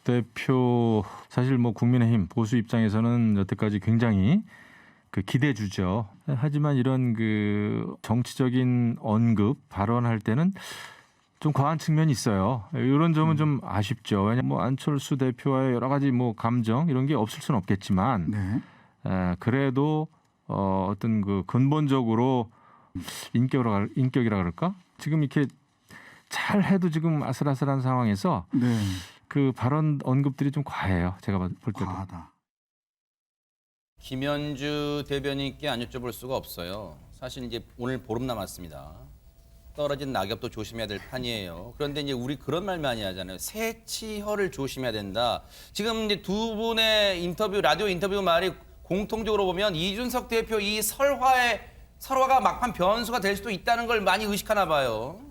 대표 사실 뭐 국민의힘 보수 입장에서는 여태까지 굉장히 그 기대주죠. 하지만 이런 그 정치적인 언급 발언할 때는 좀 과한 측면이 있어요. 이런 점은 좀 아쉽죠. 왜냐면 뭐 안철수 대표와의 여러 가지 뭐 감정 이런 게 없을 수는 없겠지만 그래도 어떤 그 근본적으로 인격이라 그럴까? 지금 이렇게 잘 해도 지금 아슬아슬한 상황에서 그 발언 언급들이 좀 과해요. 제가 볼 때도. 김현주 대변인께 안 여쭤볼 수가 없어요. 사실 이제 오늘 보름 남았습니다. 떨어진 낙엽도 조심해야 될 판이에요. 그런데 이제 우리 그런 말 많이 하잖아요. 새치혈을 조심해야 된다. 지금 이제 두 분의 인터뷰, 라디오 인터뷰 말이 공통적으로 보면 이준석 대표 이 설화가 막판 변수가 될 수도 있다는 걸 많이 의식하나 봐요.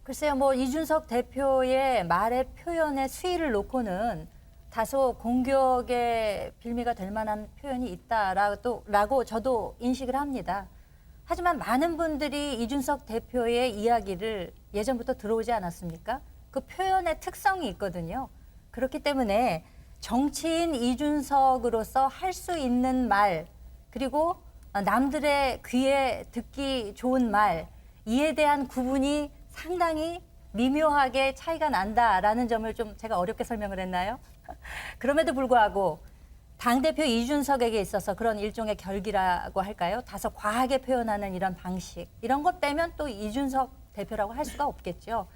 글쎄요, 뭐 이준석 대표의 말의 표현의 수위를 놓고는 다소 공격의 빌미가 될 만한 표현이 있다라고 저도 인식을 합니다. 하지만 많은 분들이 이준석 대표의 이야기를 예전부터 들어오지 않았습니까? 그 표현의 특성이 있거든요. 그렇기 때문에 정치인 이준석으로서 할 수 있는 말, 그리고 남들의 귀에 듣기 좋은 말, 이에 대한 구분이 상당히 미묘하게 차이가 난다라는 점을 좀 제가 어렵게 설명을 했나요? 그럼에도 불구하고 당대표 이준석에게 있어서 그런 일종의 결기라고 할까요? 다소 과하게 표현하는 이런 방식, 이런 것 빼면 또 이준석 대표라고 할 수가 없겠죠.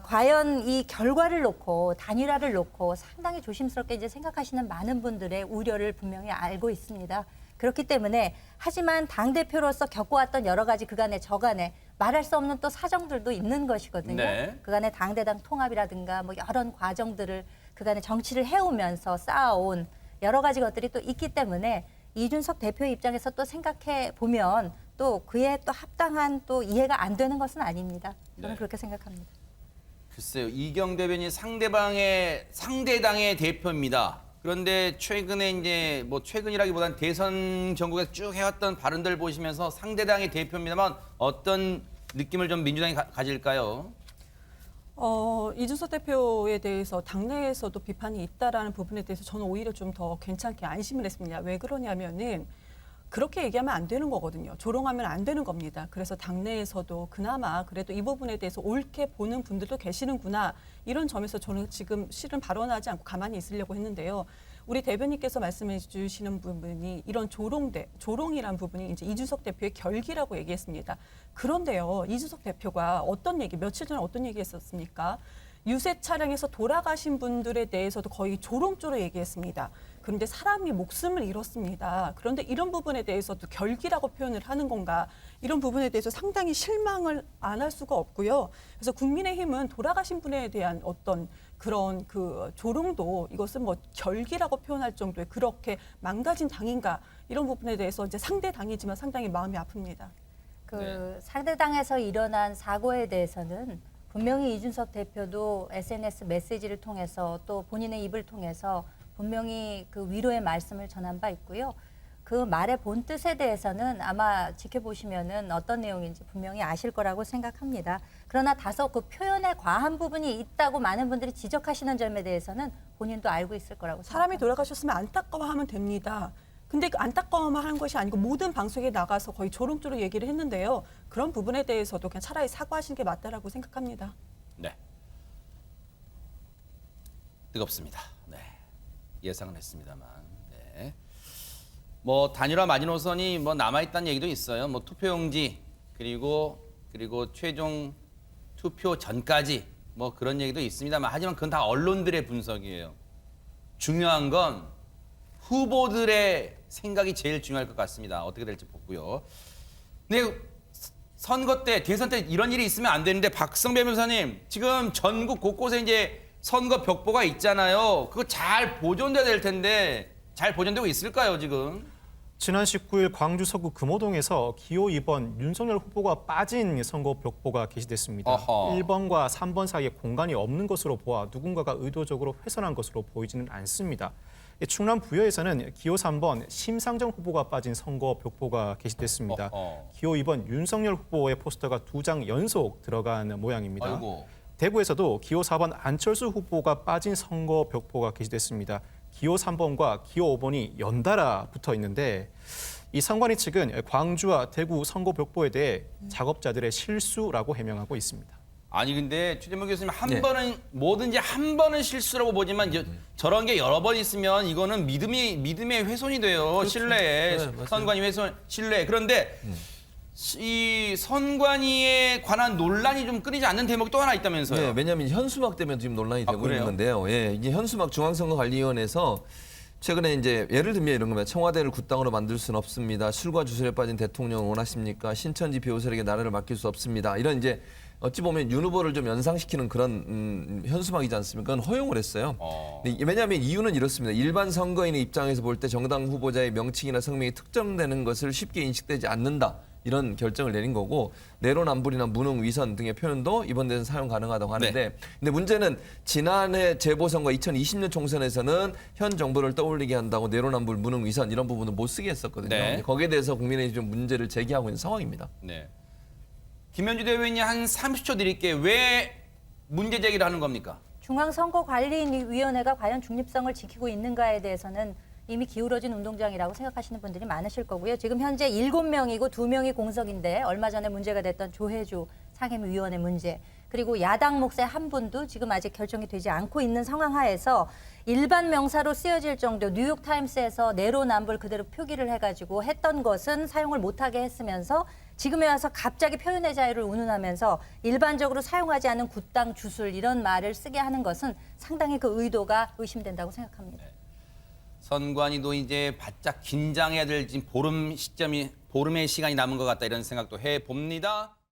과연 이 결과를 놓고 단일화를 놓고 상당히 조심스럽게 이제 생각하시는 많은 분들의 우려를 분명히 알고 있습니다. 그렇기 때문에 하지만 당대표로서 겪어왔던 여러 가지 그간의 저간에 말할 수 없는 또 사정들도 있는 것이거든요. 네. 그간의 당대당 통합이라든가 뭐 여러 과정들을 그간의 정치를 해오면서 쌓아온 여러 가지 것들이 또 있기 때문에 이준석 대표 입장에서 또 생각해 보면 또 그에 또 합당한 또 이해가 안 되는 것은 아닙니다. 저는 네. 그렇게 생각합니다. 글쎄요, 이경 대변인 상대당의 대표입니다. 그런데 최근에 이제 뭐 최근이라기보다는 대선 전국에서 쭉 해왔던 발언들 보시면서 상대당의 대표입니다만 어떤 느낌을 좀 민주당이 가질까요? 이준석 대표에 대해서 당내에서도 비판이 있다라는 부분에 대해서 저는 오히려 좀 더 괜찮게 안심을 했습니다. 왜 그러냐면은 그렇게 얘기하면 안 되는 거거든요. 조롱하면 안 되는 겁니다. 그래서 당내에서도 그나마 그래도 이 부분에 대해서 옳게 보는 분들도 계시는구나. 이런 점에서 저는 지금 실은 발언하지 않고 가만히 있으려고 했는데요. 우리 대변인께서 말씀해 주시는 부분이 이런 조롱이란 부분이 이제 이준석 대표의 결기라고 얘기했습니다. 그런데요, 이준석 대표가 며칠 전에 어떤 얘기 했었습니까? 유세 차량에서 돌아가신 분들에 대해서도 거의 조롱조로 얘기했습니다. 그런데 사람이 목숨을 잃었습니다. 그런데 이런 부분에 대해서도 결기라고 표현을 하는 건가? 이런 부분에 대해서 상당히 실망을 안 할 수가 없고요. 그래서 국민의힘은 돌아가신 분에 대한 어떤 그런 그 조롱도 이것은 뭐 결기라고 표현할 정도의 그렇게 망가진 당인가? 이런 부분에 대해서 이제 상대 당이지만 상당히 마음이 아픕니다. 상대당에서 일어난 사고에 대해서는 분명히 이준석 대표도 SNS 메시지를 통해서 또 본인의 입을 통해서 분명히 그 위로의 말씀을 전한 바 있고요. 그 말의 본뜻에 대해서는 아마 지켜보시면은 어떤 내용인지 분명히 아실 거라고 생각합니다. 그러나 다소 그 표현에 과한 부분이 있다고 많은 분들이 지적하시는 점에 대해서는 본인도 알고 있을 거라고 생각합니다. 사람이 돌아가셨으면 안타까워하면 됩니다. 근데 그 안타까워만 하는 것이 아니고 모든 방송에 나가서 거의 조롱조로 얘기를 했는데요. 그런 부분에 대해서도 그냥 차라리 사과하시는 게 맞다라고 생각합니다. 네. 뜨겁습니다. 네. 예상은 했습니다만. 네. 뭐 단일화 마지노선이 뭐 남아있다는 얘기도 있어요. 뭐 투표용지 그리고 최종 투표 전까지 뭐 그런 얘기도 있습니다만 하지만 그건 다 언론들의 분석이에요. 중요한 건 후보들의 생각이 제일 중요할 것 같습니다. 어떻게 될지 보고요. 근데 선거 때, 대선 때 이런 일이 있으면 안 되는데 박성배 변호사님, 지금 전국 곳곳에 이제 선거 벽보가 있잖아요. 그거 잘 보존돼야 될 텐데 잘 보존되고 있을까요, 지금? 지난 19일 광주 서구 금호동에서 기호 2번 윤석열 후보가 빠진 선거 벽보가 게시됐습니다. 어허. 1번과 3번 사이에 공간이 없는 것으로 보아 누군가가 의도적으로 훼손한 것으로 보이지는 않습니다. 충남 부여에서는 기호 3번 심상정 후보가 빠진 선거 벽보가 게시됐습니다. 기호 2번 윤석열 후보의 포스터가 2장 연속 들어간 모양입니다. 아이고. 대구에서도 기호 4번 안철수 후보가 빠진 선거 벽보가 게시됐습니다. 기호 3번과 기호 5번이 연달아 붙어 있는데 이 선관위 측은 광주와 대구 선거 벽보에 대해 작업자들의 실수라고 해명하고 있습니다. 아니 근데 최재명 교수님 한 번은 뭐든지 한 번은 실수라고 보지만 저런 게 여러 번 있으면 이거는 믿음의 훼손이 돼요. 그렇죠. 신뢰에 네, 맞아요. 선관위 훼손 신뢰. 그런데 이 선관위에 관한 논란이 좀 끊이지 않는 대목이 또 하나 있다면서요. 네, 왜냐하면 현수막 때문에 지금 논란이 되고 그래요? 있는 건데요. 예, 이게 현수막 중앙선거관리위원회에서 최근에 이제 예를 들면 이런 겁니다. 청와대를 굿당으로 만들 수는 없습니다. 술과 주술에 빠진 대통령을 원하십니까? 신천지 배우설에게 나라를 맡길 수 없습니다. 이런 이제 어찌 보면 윤 후보를 좀 연상시키는 그런 현수막이지 않습니까? 그건 허용을 했어요. 근데 왜냐하면 이유는 이렇습니다. 일반 선거인의 입장에서 볼 때 정당 후보자의 명칭이나 성명이 특정되는 것을 쉽게 인식되지 않는다. 이런 결정을 내린 거고 내로남불이나 무능, 위선 등의 표현도 이번 대선 사용 가능하다고 하는데 근데 문제는 지난해 재보선거 2020년 총선에서는 현 정부를 떠올리게 한다고 내로남불, 무능, 위선 이런 부분은 못 쓰게 했었거든요. 네. 거기에 대해서 국민의힘이 좀 문제를 제기하고 있는 상황입니다. 네. 김현주 대변인이 한 30초 드릴게요. 왜 문제 제기를 하는 겁니까? 중앙선거관리위원회가 과연 중립성을 지키고 있는가에 대해서는 이미 기울어진 운동장이라고 생각하시는 분들이 많으실 거고요. 지금 현재 7명이고 2명이 공석인데 얼마 전에 문제가 됐던 조혜주 상임위원회 문제 그리고 야당 몫의 한 분도 지금 아직 결정이 되지 않고 있는 상황 하에서 일반 명사로 쓰여질 정도 뉴욕타임스에서 내로남불 그대로 표기를 해가지고 했던 것은 사용을 못하게 했으면서 지금에 와서 갑자기 표현의 자유를 운운하면서 일반적으로 사용하지 않은 굿당 주술 이런 말을 쓰게 하는 것은 상당히 그 의도가 의심된다고 생각합니다. 선관위도 이제 바짝 긴장해야 될 지금 보름의 시간이 남은 것 같다 이런 생각도 해봅니다.